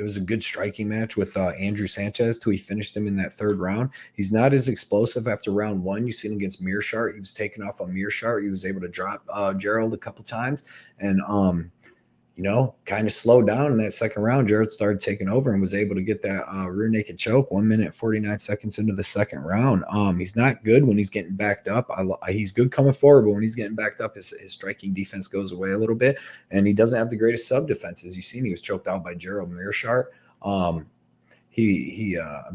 was a good striking match with Andrew Sanchez till he finished him in that 3rd round. He's not as explosive after round 1. You've seen against Mearshart. He was taken off on Mearshart. He was able to drop Gerald a couple times. And kind of slowed down in that 2nd round. Jared started taking over and was able to get that rear naked choke 1 minute, 49 seconds into the 2nd round. He's not good when he's getting backed up. He's good coming forward, but when he's getting backed up, his striking defense goes away a little bit, and he doesn't have the greatest sub defenses. You've seen he was choked out by Gerald Mearshart. I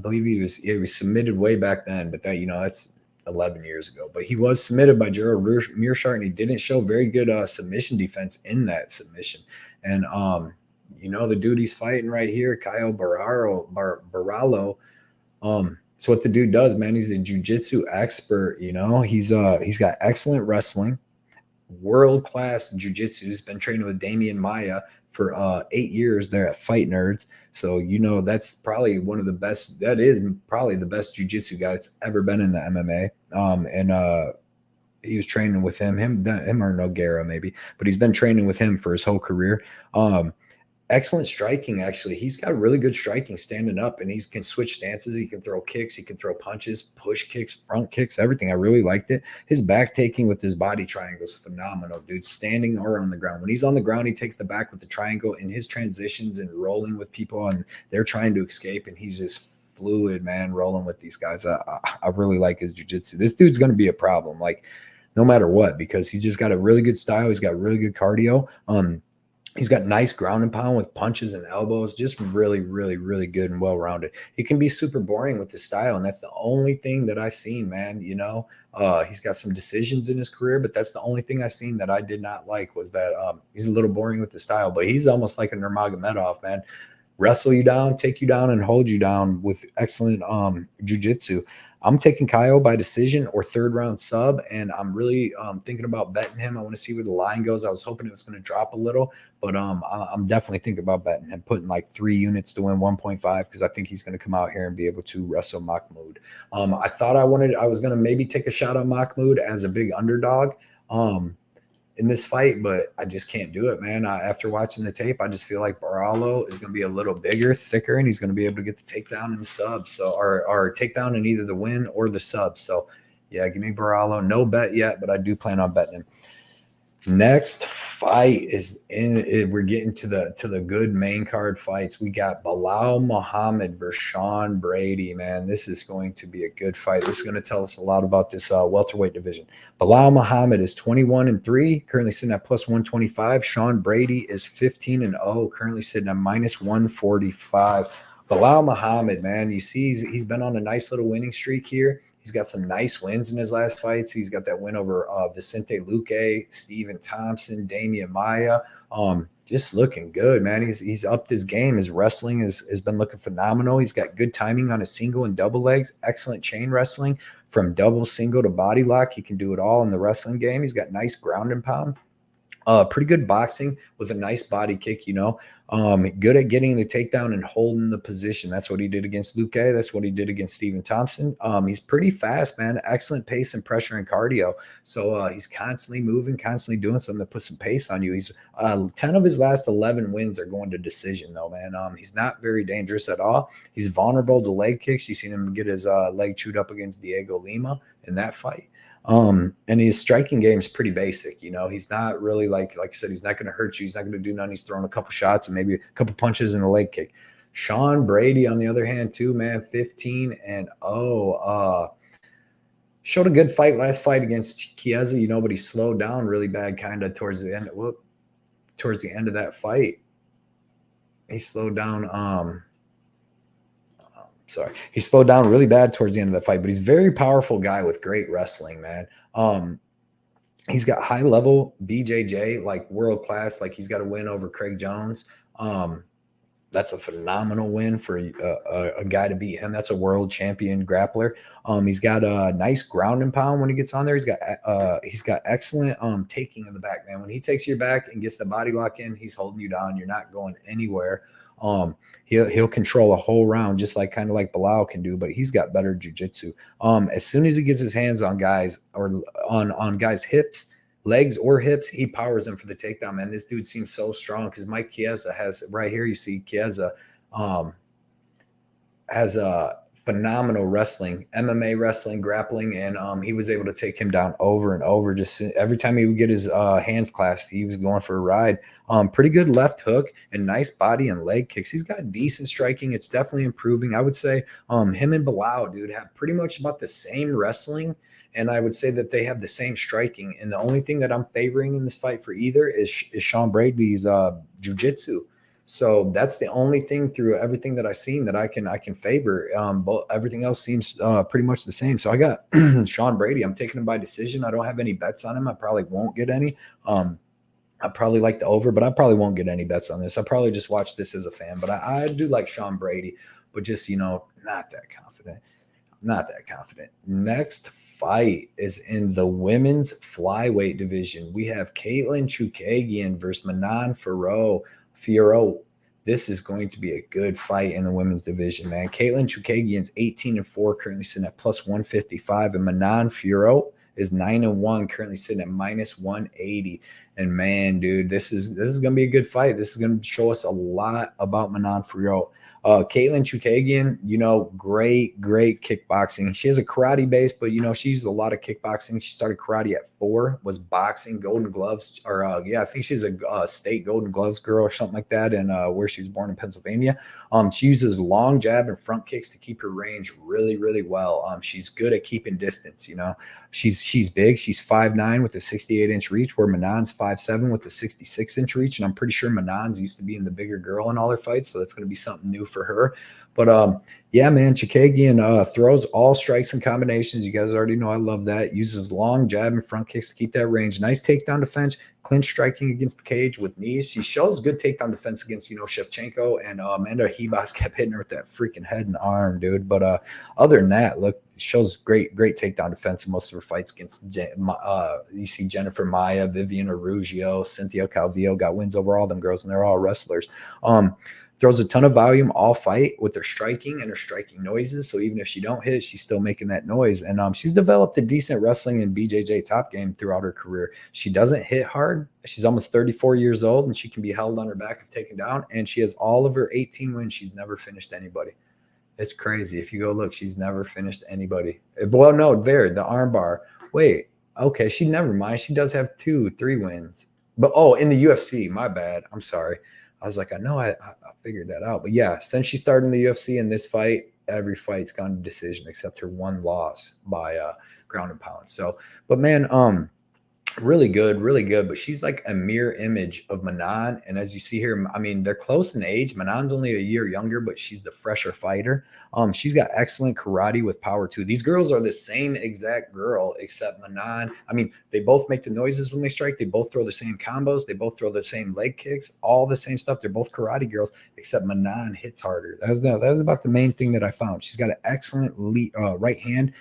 believe he was submitted way back then, but that's 11 years ago. But he was submitted by Gerald Mearshart, and he didn't show very good submission defense in that submission. And the dude he's fighting right here, Caio Borralho. So what the dude does, man, he's a jiu-jitsu expert. He's got excellent wrestling, world-class jiu-jitsu. He's been training with Damian Maia for 8 years there at Fight Nerds. So that's probably one of the best. That is probably the best jiu-jitsu guy that's ever been in the MMA. He was training with him or Nogueira maybe, but he's been training with him for his whole career. Excellent striking, actually. He's got really good striking standing up, and he can switch stances. He can throw kicks. He can throw punches, push kicks, front kicks, everything. I really liked it. His back taking with his body triangle is phenomenal, dude. Standing or on the ground. When he's on the ground, he takes the back with the triangle in his transitions and rolling with people, and they're trying to escape, and he's just fluid, man, rolling with these guys. I really like his jiu-jitsu. This dude's going to be a problem, no matter what, because he's just got a really good style. He's got really good cardio. He's got nice ground and pound with punches and elbows, just really, really, really good and well-rounded. He can be super boring with the style, and that's the only thing that I seen, man. He's got some decisions in his career, but that's the only thing I seen that I did not like was that he's a little boring with the style, but he's almost like a Nurmagomedov, man. Wrestle you down, take you down, and hold you down with excellent jiu-jitsu. I'm taking Caio by decision or third round sub, and I'm really thinking about betting him. I want to see where the line goes. I was hoping it was going to drop a little, but I'm definitely thinking about betting him, putting like 3 units to win 1.5 because I think he's going to come out here and be able to wrestle Mahmud. I thought I was going to maybe take a shot on Mahmud as a big underdog. In this fight, but I just can't do it, man. After watching the tape, I just feel like Borralho is going to be a little bigger, thicker, and he's going to be able to get the takedown and the sub. So, or takedown in either the win or the sub. So, yeah, give me Borralho. No bet yet, but I do plan on betting him. Next fight is we're getting to the good main card fights. We got Belal Muhammad versus Sean Brady, man. This is going to be a good fight. This is going to tell us a lot about this welterweight division. Belal Muhammad is 21-3, currently sitting at plus 125. Sean Brady is 15-0, currently sitting at minus 145. Belal Muhammad, man, you see he's been on a nice little winning streak here. He's got some nice wins in his last fights. He's got that win over Vicente Luque, Stephen Thompson, Damian Maia. Just looking good, man. He's upped his game. His wrestling has been looking phenomenal. He's got good timing on his single and double legs, excellent chain wrestling from double, single to body lock. He can do it all in the wrestling game. He's got nice ground and pound. Pretty good boxing with a nice body kick, you know. Good at getting the takedown and holding the position. That's what he did against Luque. That's what he did against Stephen Thompson. He's pretty fast, man. Excellent pace and pressure and cardio. So he's constantly moving, constantly doing something to put some pace on you. He's 10 of his last 11 wins are going to decision, though, man. He's not very dangerous at all. He's vulnerable to leg kicks. You've seen him get his leg chewed up against Diego Lima in that fight. And his striking game is pretty basic. You know, he's not really like I said, he's not going to hurt you. He's not going to do nothing. He's throwing a couple shots and maybe a couple punches and a leg kick. Sean Brady, on the other hand, too, man, 15-0. Showed a good fight last fight against Chiesa, you know, but he slowed down really bad kind of towards the end. Towards the end of that fight, he slowed down. He slowed down really bad towards the end of the fight, but he's a very powerful guy with great wrestling, man. He's got high level BJJ, like world class. Like he's got a win over Craig Jones. That's a phenomenal win for a guy to beat him. That's a world champion grappler. He's got a nice ground and pound when he gets on there. He's got excellent taking in the back, man. When he takes your back and gets the body lock in, he's holding you down. You're not going anywhere. He'll control a whole round, just like kind of like Belal can do, but he's got better jiu-jitsu. As soon as he gets his hands on guys or on guys' hips, legs or hips, he powers them for the takedown, man. This dude seems so strong because Mike Chiesa has right here. You see Chiesa has a phenomenal wrestling, MMA wrestling, grappling, and he was able to take him down over and over. Just every time he would get his hands clasped, he was going for a ride. Pretty good left hook and nice body and leg kicks. He's got decent striking. It's definitely improving. I would say him and Belal, dude, have pretty much about the same wrestling, and I would say that they have the same striking. And the only thing that I'm favoring in this fight for either is Sean Brady's jiu-jitsu. So that's the only thing through everything that I've seen that I can favor. But everything else seems pretty much the same. So I got Sean Brady. I'm taking him by decision. I don't have any bets on him. I probably won't get any. I probably like the over, but I probably won't get any bets on this. I probably just watch this as a fan. But I do like Sean Brady, but just, you know, not that confident. Not that confident. Next fight is in the women's flyweight division. We have Katlyn Chookagian versus Manon Fiorot. This is going to be a good fight in the women's division, man. Katlyn Chookagian's 18-4, currently sitting at plus 155, and Manon Fiorot is 9-1, currently sitting at minus 180. And man, dude, this is gonna be a good fight. This is gonna show us a lot about Manon Fiorot. Katlyn Chookagian, you know, great kickboxing. She has a karate base, but you know, she used a lot of kickboxing. She started karate at 4, was boxing, Golden Gloves, or I think she's a state Golden Gloves girl or something like that, and where she was born in Pennsylvania. She uses long jab and front kicks to keep her range really well. She's good at keeping distance, you know. She's big. She's 5'9" with a 68-inch reach, where Manon's 5'7" with a 66-inch reach. And I'm pretty sure Manon's used to being the bigger girl in all her fights, so that's going to be something new for her. But Yeah, man. Chookagian throws all strikes and combinations. You guys already know I love that. Uses long jab and front kicks to keep that range. Nice takedown defense. Clinch striking against the cage with knees. She shows good takedown defense against, Shevchenko, and Amanda Ribas kept hitting her with that freaking head and arm, dude. But other than that, look, shows great takedown defense in most of her fights against. You see Jennifer Maia, Vivian Arugio, Cynthia Calvillo got wins over all them girls, and they're all wrestlers. Throws a ton of volume all fight with her striking and her striking noises. So even if she don't hit, she's still making that noise. And she's developed a decent wrestling and BJJ top game throughout her career. She doesn't hit hard. She's almost 34 years old, and she can be held on her back if taken down. And she has all of her 18 wins. She's never finished anybody. It's crazy. If you go look, she's never finished anybody. Well, no, there, the armbar. Wait, okay, she never mind. She does have 3 wins. But in the UFC, my bad. I'm sorry. I was like, I know I figured that out. But yeah, since she started in the UFC in this fight, every fight's gone to decision except her one loss by ground and pound. So, but man, really good, really good. But she's like a mirror image of Manon. And as you see here, I mean, they're close in age. Manon's only a year younger, but she's the fresher fighter. She's got excellent karate with power too. These girls are the same exact girl, except Manon. I mean, they both make the noises when they strike. They both throw the same combos. They both throw the same leg kicks, all the same stuff. They're both karate girls, except Manon hits harder. That was about the main thing that I found. She's got an excellent right hand.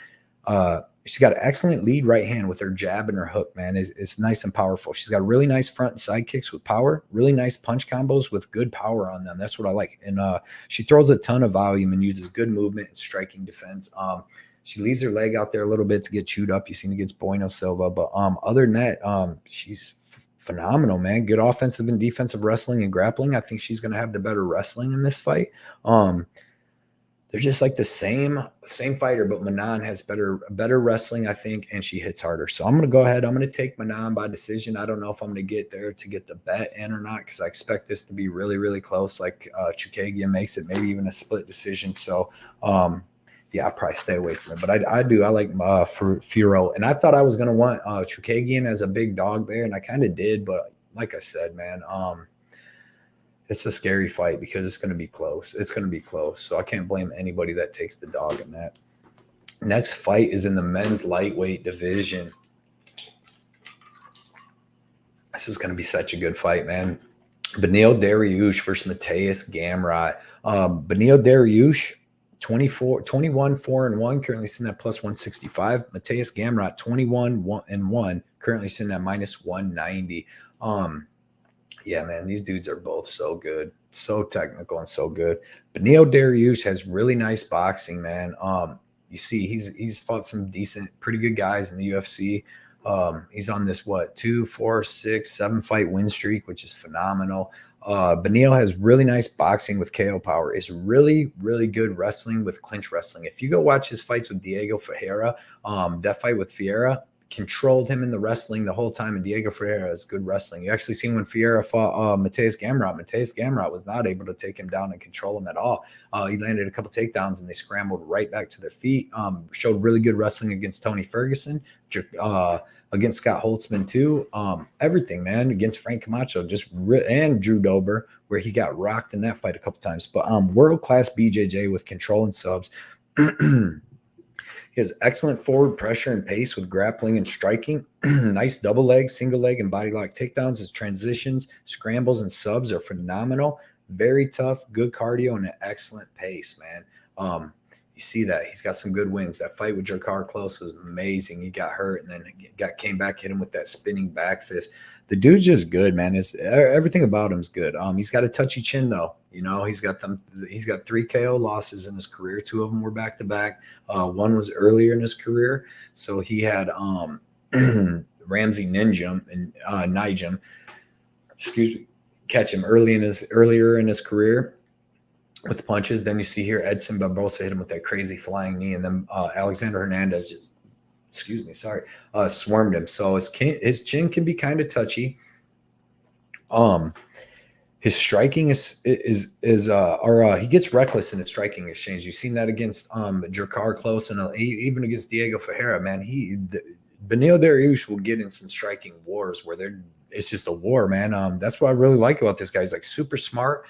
She's got an excellent lead right hand with her jab and her hook, man. It's nice and powerful. She's got really nice front and side kicks with power, really nice punch combos with good power on them. That's what I like. And she throws a ton of volume and uses good movement and striking defense. She leaves her leg out there a little bit to get chewed up. You've seen against Bueno Silva. But other than that, she's phenomenal, man. Good offensive and defensive wrestling and grappling. I think she's going to have the better wrestling in this fight. They're just like the same fighter, but Manon has better wrestling, I think, and she hits harder. So I'm going to go ahead. I'm going to take Manon by decision. I don't know if I'm going to get there to get the bet in or not, because I expect this to be really, really close. Like Chookagian makes it, maybe even a split decision. So yeah, I'll probably stay away from it. But I like Fiorot, and I thought I was going to want Chookagian as a big dog there, and I kind of did. But like I said, man, it's a scary fight because it's going to be close. It's going to be close. So I can't blame anybody that takes the dog in that. Next fight is in the men's lightweight division. This is going to be such a good fight, man. Beneil Dariush versus Mateusz Gamrot. Beneil Dariush, 21, 4-1, currently sitting at plus 165. Mateusz Gamrot, 21, 1-1, currently sitting at minus 190. Yeah, man, these dudes are both so good, so technical and so good. Beneil Dariush has really nice boxing, man. You see, he's fought some decent, pretty good guys in the UFC. He's on this 2, 4, 6, 7 fight win streak, which is phenomenal. Beneil has really nice boxing with KO power. It's really, really good wrestling with clinch wrestling. If you go watch his fights with Diego Ferreira, that fight with Ferreira, controlled him in the wrestling the whole time, and Diego Ferreira is good wrestling. You actually seen when Ferreira fought Mateusz Gamrot was not able to take him down and control him at all. He landed a couple takedowns and they scrambled right back to their feet. Showed really good wrestling against Tony Ferguson, against Scott Holtzman too. Everything, man, against Frank Camacho, and Drew Dober, where he got rocked in that fight a couple times. But world-class BJJ with control and subs. He has excellent forward pressure and pace with grappling and striking. Nice double leg, single leg, and body lock takedowns. His transitions, scrambles, and subs are phenomenal. Very tough, good cardio, and an excellent pace, man. You see that. He's got some good wins. That fight with Jakar Close was amazing. He got hurt and then came back, hit him with that spinning back fist. The dude's just good, man. Everything about him's good. He's got a touchy chin though. You know, he's got 3 KO losses in his career. 2 of them were back to back. One was earlier in his career. So he had Ramsey Ninjum and Nijum, catch him earlier in his career with punches. Then you see here Edson Barbosa hit him with that crazy flying knee, and then Alexander Hernandez just swarmed him. So his chin can be kind of touchy. His striking he gets reckless in his striking exchange. You've seen that against Jakar Close and even against Diego Ferreira, man. Beneil Dariush will get in some striking wars where it's just a war, man. That's what I really like about this guy. He's like super smart,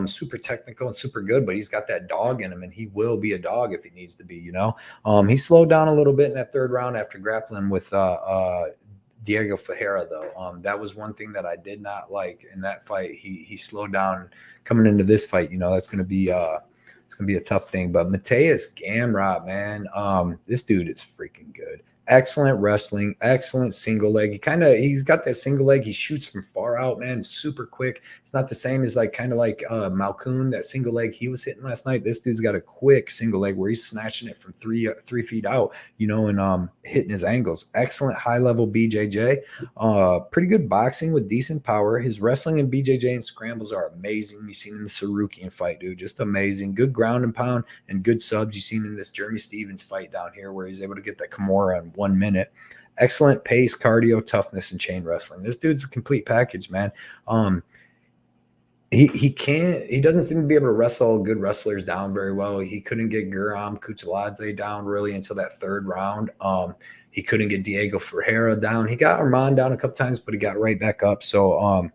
super technical and super good, but he's got that dog in him, and he will be a dog if he needs to be, you know. He slowed down a little bit in that third round after grappling with Diego Ferreira, though. That was one thing that I did not like in that fight. He slowed down coming into this fight. You know, that's gonna be it's gonna be a tough thing. But Mateus Gamrot, man, this dude is freaking good. Excellent wrestling, excellent single leg. He's got that single leg. He shoots from far out, man. Super quick. It's not the same as like Malkoun, that single leg he was hitting last night. This dude's got a quick single leg where he's snatching it from 3 feet out, you know, and hitting his angles. Excellent high level BJJ. Pretty good boxing with decent power. His wrestling and BJJ and scrambles are amazing. You've seen in the Sarukian fight, dude, just amazing. Good ground and pound and good subs. You've seen in this Jeremy Stevens fight down here where he's able to get that Kimura in 1 minute. Excellent pace, cardio, toughness, and chain wrestling. This dude's a complete package, man. He doesn't seem to be able to wrestle good wrestlers down very well. He couldn't get Guram Kutsaladze down really until that third round. He couldn't get Diego Ferreira down. He got Armen down a couple times, but he got right back up. So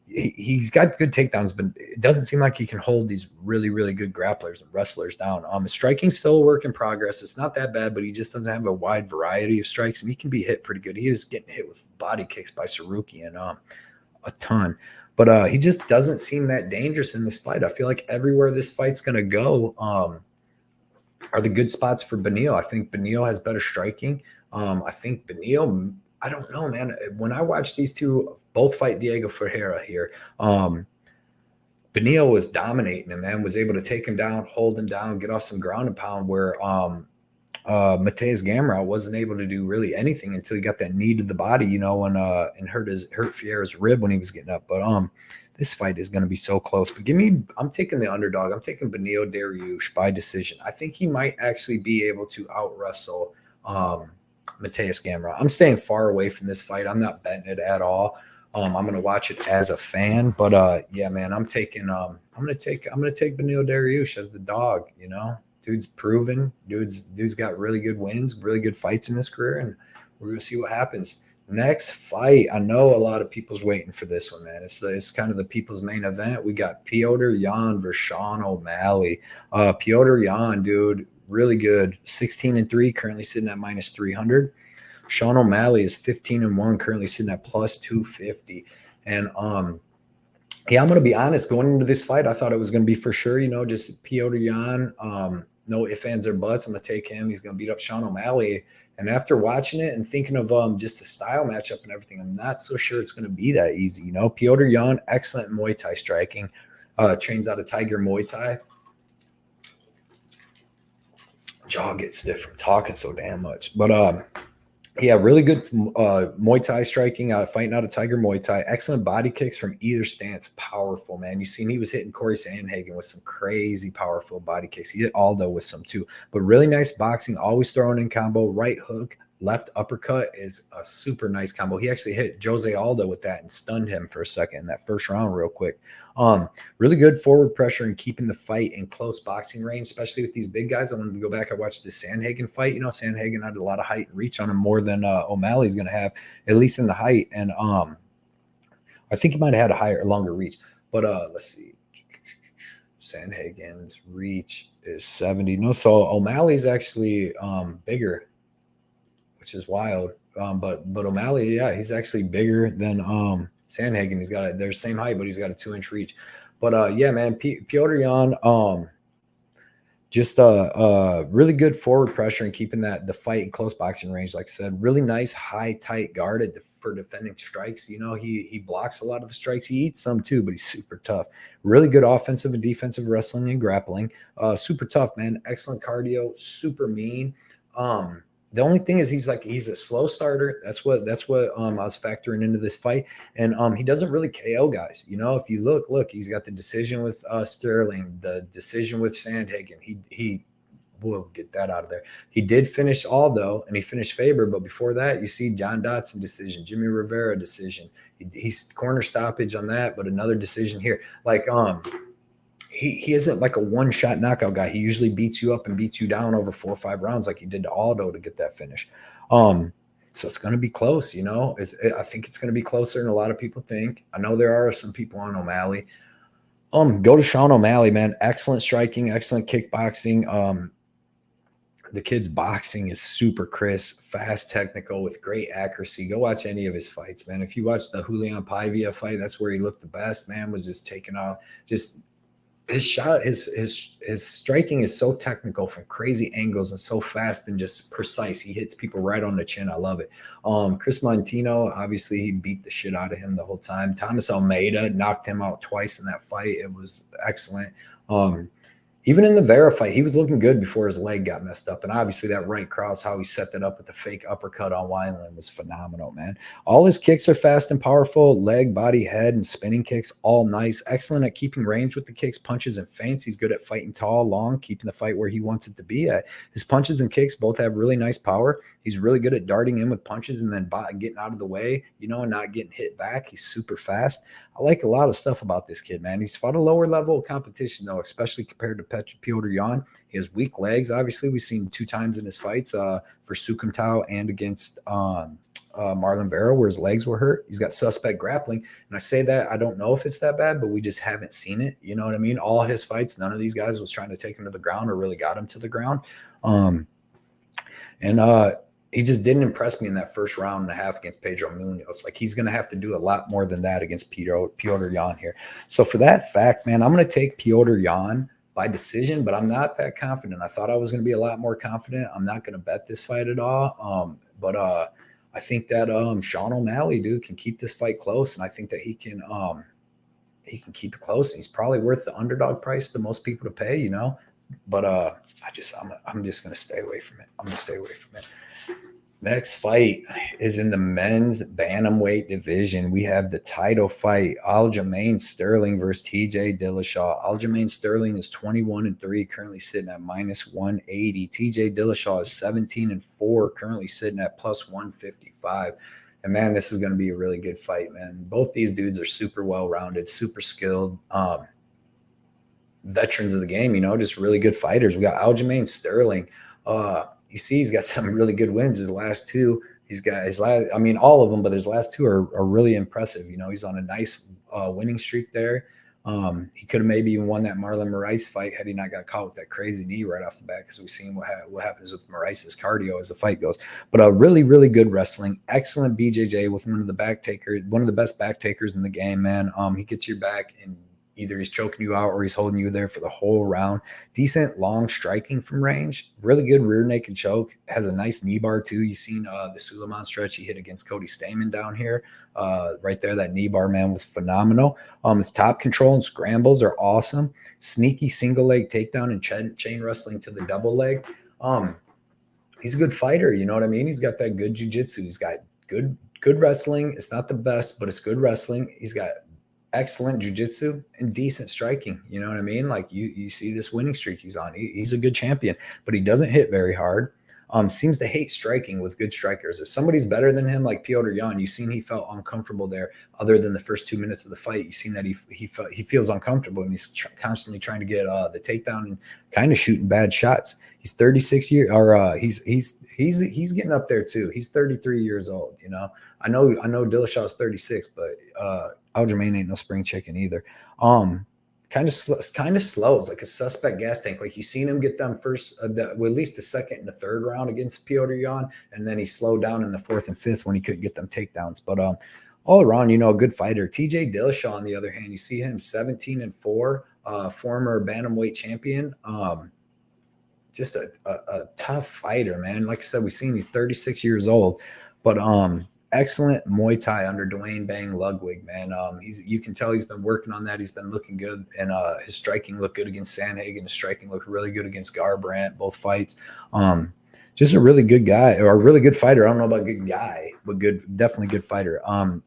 he's got good takedowns, but it doesn't seem like he can hold these really, really good grapplers and wrestlers down. His striking's still a work in progress. It's not that bad, but he just doesn't have a wide variety of strikes, and he can be hit pretty good. He is getting hit with body kicks by Sarukian a ton. But he just doesn't seem that dangerous in this fight. I feel like everywhere this fight's going to go are the good spots for Beneil. I think Beneil has better striking. I think Beneil, I don't know, man. When I watched these two both fight Diego Ferreira here, Beneil was dominating him, man, was able to take him down, hold him down, get off some ground and pound where Mateus Gamrot wasn't able to do really anything until he got that knee to the body, you know, and hurt Fierro's rib when he was getting up. But this fight is going to be so close. But I'm taking the underdog. I'm taking Beneil Dariush by decision. I think he might actually be able to out wrestle Mateus Gamrot. I'm staying far away from this fight. I'm not betting it at all. I'm going to watch it as a fan, but yeah, man, I'm going to take Beneil Dariush as the dog, you know. Dude's proven. Dude's got really good wins, really good fights in his career, and we're gonna see what happens. Next fight, I know a lot of people's waiting for this one, man. It's kind of the people's main event. We got Petr Yan versus Sean O'Malley. Petr Yan, dude, really good. 16-3, currently sitting at -300. Sean O'Malley is 15-1, currently sitting at +250. And yeah, I'm going to be honest. Going into this fight, I thought it was going to be for sure, you know, just Petr Yan. No ifs, ands, or buts. I'm going to take him. He's going to beat up Sean O'Malley. And after watching it and thinking of just the style matchup and everything, I'm not so sure it's going to be that easy. You know, Petr Yan, excellent Muay Thai striking. Trains out of Tiger Muay Thai. Jaw gets stiff from talking so damn much. But yeah, really good Muay Thai striking, fighting out of Tiger Muay Thai. Excellent body kicks from either stance. Powerful, man. You seen he was hitting Corey Sandhagen with some crazy powerful body kicks. He hit Aldo with some too. But really nice boxing, always throwing in combo. Right hook, left uppercut is a super nice combo. He actually hit Jose Aldo with that and stunned him for a second in that first round real quick. Really good forward pressure and keeping the fight in close boxing range, especially with these big guys. I wanted to go back. I watched the Sandhagen fight. You know, Sandhagen had a lot of height and reach on him, more than O'Malley's going to have, at least in the height. And I think he might have had a longer reach. But let's see. Sandhagen's reach is 70. No, so O'Malley's actually bigger, which is wild. But O'Malley, yeah, he's actually bigger than Sandhagen. He's got they're same height, but he's got a 2-inch reach. But yeah, man, Petr Yan, just really good forward pressure and keeping the fight in close boxing range. Like I said, really nice high tight guard for defending strikes. You know, he blocks a lot of the strikes. He eats some too, but he's super tough. Really good offensive and defensive wrestling and grappling. Super tough, man. Excellent cardio. Super mean. The only thing is he's a slow starter. That's what I was factoring into this fight. And he doesn't really KO guys. You know, if you look, he's got the decision with Sterling, the decision with Sandhagen. He will get that out of there. He did finish Aldo and he finished Faber, but before that, you see John Dotson decision, Jimmy Rivera decision. He's corner stoppage on that, but another decision here. Like He isn't like a one-shot knockout guy. He usually beats you up and beats you down over 4 or 5 rounds like he did to Aldo to get that finish. So it's going to be close, you know. I think it's going to be closer than a lot of people think. I know there are some people on O'Malley. Go to Sean O'Malley, man. Excellent striking, excellent kickboxing. The kid's boxing is super crisp, fast, technical, with great accuracy. Go watch any of his fights, man. If you watch the Julian Paiva fight, that's where he looked the best, man. Was just taking off, just his shot, his striking is so technical from crazy angles and so fast and just precise. He hits people right on the chin. I love it. Chris Montino, obviously he beat the shit out of him the whole time. Thomas Almeida knocked him out twice in that fight. It was excellent. Even in the Vera fight, he was looking good before his leg got messed up. And obviously that right cross, how he set that up with the fake uppercut on Wineland was phenomenal, man. All his kicks are fast and powerful. Leg, body, head, and spinning kicks, all nice. Excellent at keeping range with the kicks, punches, and feints. He's good at fighting tall, long, keeping the fight where he wants it to be at. His punches and kicks both have really nice power. He's really good at darting in with punches and then getting out of the way, you know, and not getting hit back. He's super fast. I like a lot of stuff about this kid, man. He's fought a lower level of competition, though, especially compared to Petrosyan. He has weak legs. Obviously, we've seen 2 times in his fights for Sukumtau and against Marlon Vera, where his legs were hurt. He's got suspect grappling. And I say that, I don't know if it's that bad, but we just haven't seen it. You know what I mean? All his fights, none of these guys was trying to take him to the ground or really got him to the ground. He just didn't impress me in that first round and a half against Pedro Munoz. Like, he's going to have to do a lot more than that against Petr Yan here. So for that fact, man, I'm going to take Petr Yan by decision, but I'm not that confident. I thought I was going to be a lot more confident. I'm not going to bet this fight at all. But I think that Sean O'Malley, dude, can keep this fight close, and I think that he can keep it close. He's probably worth the underdog price to most people to pay, you know. But I'm just going to stay away from it. I'm going to stay away from it. Next fight is in the men's bantamweight division. We have the title fight: Aljamain Sterling versus TJ Dillashaw. Aljamain Sterling is 21-3, currently sitting at -180. TJ Dillashaw is 17-4, currently sitting at +155. And man, this is going to be a really good fight, man. Both these dudes are super well-rounded, super skilled, veterans of the game, you know, just really good fighters. We got Aljamain Sterling. You see, he's got some really good wins. His last 2, he's got his last, I mean, all of them, but his last 2 are really impressive. You know, he's on a nice winning streak there. He could have maybe even won that Marlon Moraes fight had he not got caught with that crazy knee right off the bat, because we've seen what happens with Moraes' cardio as the fight goes. But really, really good wrestling. Excellent BJJ with one of the best back takers in the game, man. He gets your back and either he's choking you out or he's holding you there for the whole round. Decent long striking from range. Really good rear naked choke. Has a nice knee bar too. You've seen the Suleiman stretch he hit against Cody Stamen down here. Right there, that knee bar, man, was phenomenal. His top control and scrambles are awesome. Sneaky single leg takedown and chain wrestling to the double leg. He's a good fighter. You know what I mean? He's got that good jiu-jitsu. He's got good wrestling. It's not the best, but it's good wrestling. He's got excellent jiu-jitsu and decent striking. You know what I mean? Like, you see this winning streak he's on. He's a good champion, but he doesn't hit very hard. Seems to hate striking with good strikers. If somebody's better than him, like Petr Yan, you've seen he felt uncomfortable there. Other than the first 2 minutes of the fight, you've seen that he feels uncomfortable, and he's constantly trying to get the takedown and kind of shooting bad shots. He's 36 years, or he's getting up there too. He's 33 years old. You know, I know Dillashaw's 36, but Aljamain ain't no spring chicken either. Kind of slow. It's like a suspect gas tank. Like, you seen him get them first, at least the second and the third round against Petr Yan, and then he slowed down in the 4th and 5th when he couldn't get them takedowns. But all around, you know, a good fighter. TJ Dillashaw, on the other hand, you see him 17-4, former bantamweight champion. Just a tough fighter, man. Like I said, we've seen he's 36 years old, but excellent Muay Thai under Dwayne Bang Ludwig, man. You can tell he's been working on that. He's been looking good, and his striking looked good against Sandhagen. His striking looked really good against Garbrandt, both fights. Just a really good guy, or a really good fighter. I don't know about good guy, but definitely good fighter.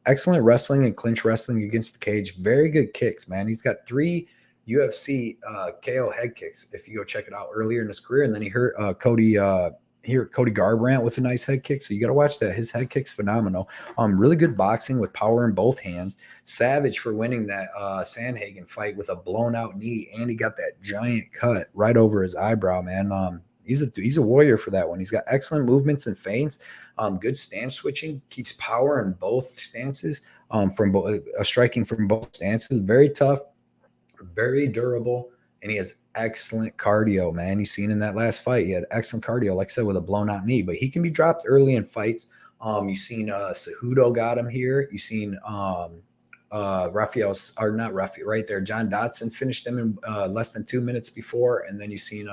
Excellent wrestling and clinch wrestling against the cage. Very good kicks, man. He's got 3 UFC KO head kicks, if you go check it out, earlier in his career. And then he hurt Cody Garbrandt with a nice head kick. So you got to watch that. His head kick's phenomenal. Really good boxing with power in both hands. Savage for winning that Sandhagen fight with a blown out knee. And he got that giant cut right over his eyebrow, man. He's a warrior for that one. He's got excellent movements and feints, good stance switching, keeps power in both stances, striking from both stances. Very tough, very durable, and he has excellent cardio, man. You seen in that last fight, he had excellent cardio, like I said, with a blown out knee, but he can be dropped early in fights. You've seen Cejudo got him here. You've seen Raphael's, or not Raphael, right there. John Dodson finished him in less than 2 minutes before, and then you've seen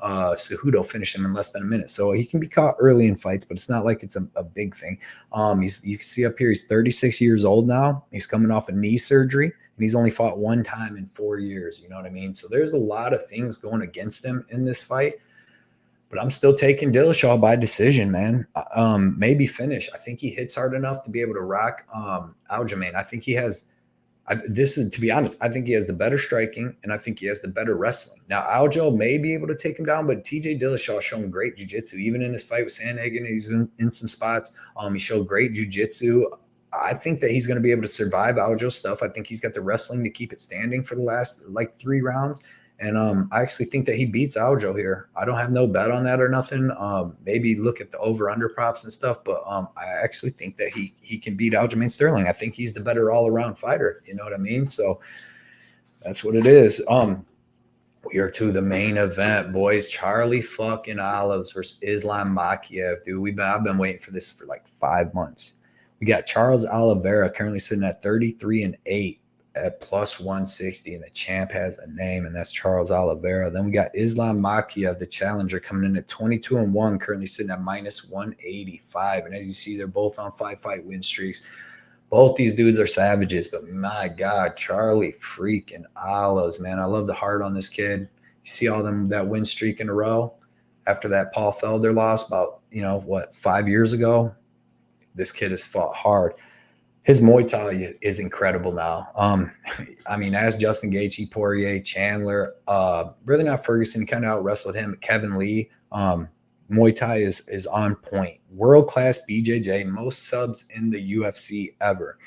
Cejudo finish him in less than a minute. So he can be caught early in fights, but it's not like it's a big thing. You can see up here, he's 36 years old now. He's coming off a knee surgery, and he's only fought one time in 4 years. You know what I mean? So there's a lot of things going against him in this fight. But I'm still taking Dillashaw by decision, man. Maybe finish. I think he hits hard enough to be able to rock Aljamain. I think he has to be honest, I think he has the better striking, and I think he has the better wrestling. Now, Aljo may be able to take him down, but TJ Dillashaw showing great jiu-jitsu. Even in his fight with Sandhagen, he's in some spots. He showed great jiu-jitsu. I think that he's going to be able to survive Aljo's stuff. I think he's got the wrestling to keep it standing for the last, 3 rounds. And I actually think that he beats Aljo here. I don't have no bet on that or nothing. Maybe look at the over-under props and stuff, but I actually think that he can beat Aljamain Sterling. I think he's the better all-around fighter. You know what I mean? So that's what it is. We are to the main event, boys. Charlie fucking Olives versus Islam Makhachev, dude. I've been waiting for this for like 5 months. We got Charles Oliveira currently sitting at 33-8. At plus 160, and the champ has a name, and that's Charles Oliveira. Then we got Islam Makhachev, the challenger, coming in at 22-1, currently sitting at minus 185. And as you see, they're both on 5-fight win streaks. Both these dudes are savages, but my God, Charlie freaking Olives, man. I love the heart on this kid. You see all that win streak in a row after that Paul Felder loss about, 5 years ago? This kid has fought hard. His Muay Thai is incredible now. As Justin Gaethje, Poirier, Chandler, really not Ferguson, kind of out wrestled him. Kevin Lee, Muay Thai is on point. World-class BJJ, most subs in the UFC ever.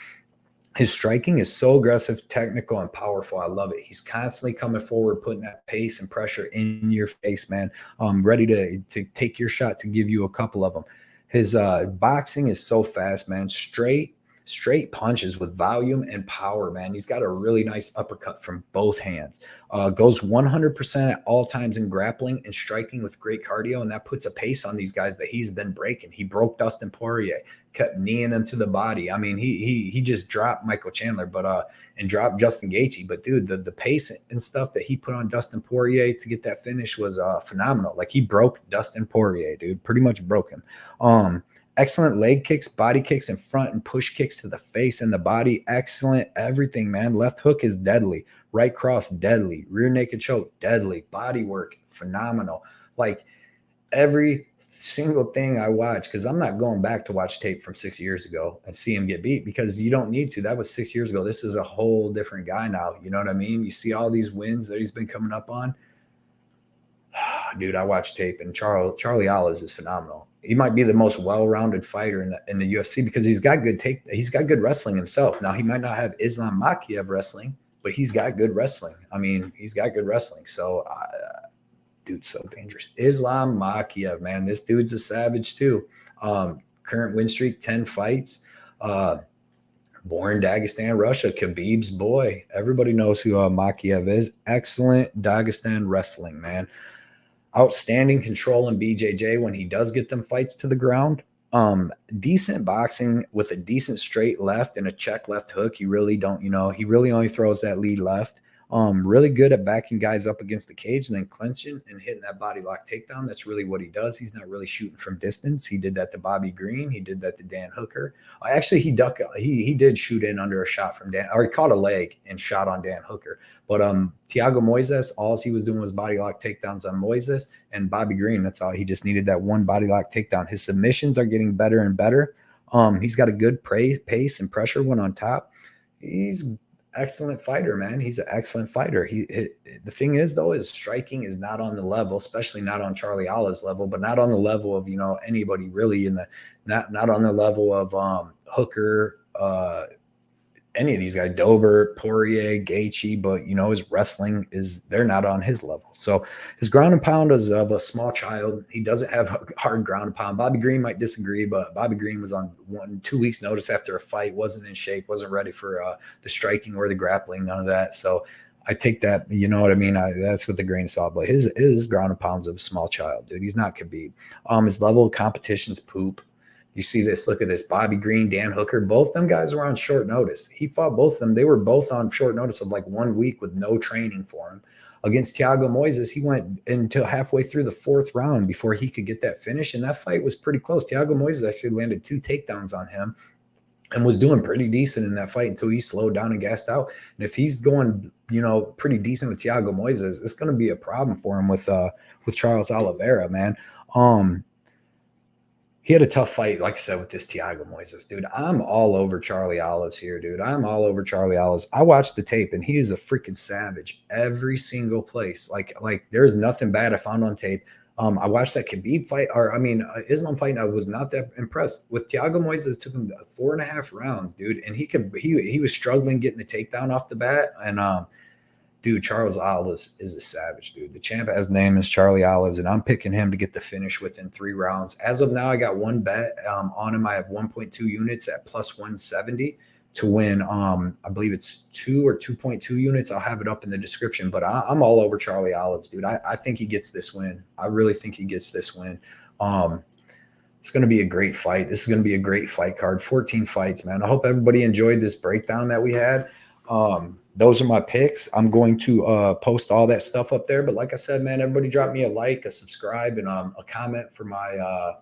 His striking is so aggressive, technical, and powerful. I love it. He's constantly coming forward, putting that pace and pressure in your face, man. Ready to take your shot, to give you a couple of them. His boxing is so fast, man. Straight punches with volume and power, man. He's got a really nice uppercut from both hands. Goes 100% at all times in grappling and striking with great cardio, and that puts a pace on these guys that he's been breaking. He broke Dustin Poirier, kept kneeing him to the body. He just dropped Michael Chandler, and dropped Justin Gaethje. But dude, the pace and stuff that he put on Dustin Poirier to get that finish was phenomenal. Like, he broke Dustin Poirier, dude. Pretty much broke him. Excellent leg kicks, body kicks in front, and push kicks to the face and the body. Excellent everything, man. Left hook is deadly. Right cross, deadly. Rear naked choke, deadly. Body work, phenomenal. Like, every single thing I watch, because I'm not going back to watch tape from 6 years ago and see him get beat, because you don't need to. That was 6 years ago. This is a whole different guy now. You know what I mean? You see all these wins that he's been coming up on. Dude, I watch tape, and Charlie Olives is phenomenal. He might be the most well-rounded fighter in the UFC, because he's got good wrestling himself. Now, he might not have Islam Makhachev wrestling, but he's got good wrestling. He's got good wrestling. So, dude's so dangerous. Islam Makhachev, man, this dude's a savage too. Current win streak, 10 fights. Born Dagestan, Russia, Khabib's boy. Everybody knows who Makhachev is. Excellent Dagestan wrestling, man. Outstanding control in BJJ when he does get them fights to the ground. Decent boxing with a decent straight left and a check left hook. He really only throws that lead left. Really good at backing guys up against the cage and then clinching and hitting that body lock takedown. That's really what he does. He's not really shooting from distance. He did that to Bobby Green. He did that to Dan Hooker. Actually, he did shoot in under a shot from Dan, or he caught a leg and shot on Dan Hooker. But Thiago Moises, all he was doing was body lock takedowns on Moises, and Bobby Green, that's all. He just needed that one body lock takedown. His submissions are getting better and better. He's got a good pace and pressure when on top. He's excellent fighter, man. He's an excellent fighter. The thing is, though, his striking is not on the level, especially not on Charlie Olive's level, but not on the level of anybody really not on the level of Hooker, any of these guys, Dober, Poirier, Gaethje, but you know his wrestling they're not on his level. So his ground and pound is of a small child. He doesn't have a hard ground and pound. Bobby Green might disagree, but Bobby Green was on 2 weeks notice after a fight, wasn't in shape, wasn't ready for the striking or the grappling, none of that. So I take that, you know what I mean? That's what the grain of salt. But his ground and pounds of a small child, dude. He's not Khabib. His level of competition's poop. You see this, look at this. Bobby Green, Dan Hooker, both them guys were on short notice. He fought both of them. They were both on short notice of like 1 week with no training for him. Against Thiago Moises, he went until halfway through the 4th round before he could get that finish. And that fight was pretty close. Thiago Moises actually landed 2 takedowns on him and was doing pretty decent in that fight until he slowed down and gassed out. And if he's going, you know, pretty decent with Thiago Moises, it's going to be a problem for him with Charles Oliveira, man. He had a tough fight, like I said, with this Thiago Moises, dude. I'm all over Charlie Olives here, dude. I'm all over Charlie Olives. I watched the tape, and he is a freaking savage every single place. Like there's nothing bad I found on tape. I watched that Khabib fight, Islam fight, and I was not that impressed with Thiago Moises. Took him 4.5 rounds, dude, and he was struggling getting the takedown off the bat, and dude, Charles Olives is a savage, dude. The champ, as name is Charlie Olives, and I'm picking him to get the finish within 3 rounds. As of now, I got one bet on him. I have 1.2 units at plus 170 to win. I believe it's 2 or 2.2 units. I'll have it up in the description, but I'm all over Charlie Olives, dude. I think he gets this win. I really think he gets this win. It's going to be a great fight. This is going to be a great fight card. 14 fights, man. I hope everybody enjoyed this breakdown that we had. Those are my picks. I'm going to post all that stuff up there. But like I said, man, everybody drop me a like, a subscribe, and a comment for my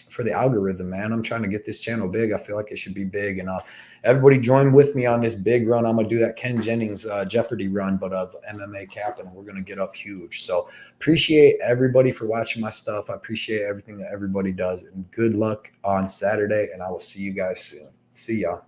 for the algorithm, man. I'm trying to get this channel big. I feel like it should be big. And everybody join with me on this big run. I'm going to do that Ken Jennings Jeopardy run, but of MMA cap, and we're going to get up huge. So appreciate everybody for watching my stuff. I appreciate everything that everybody does. And good luck on Saturday, and I will see you guys soon. See y'all.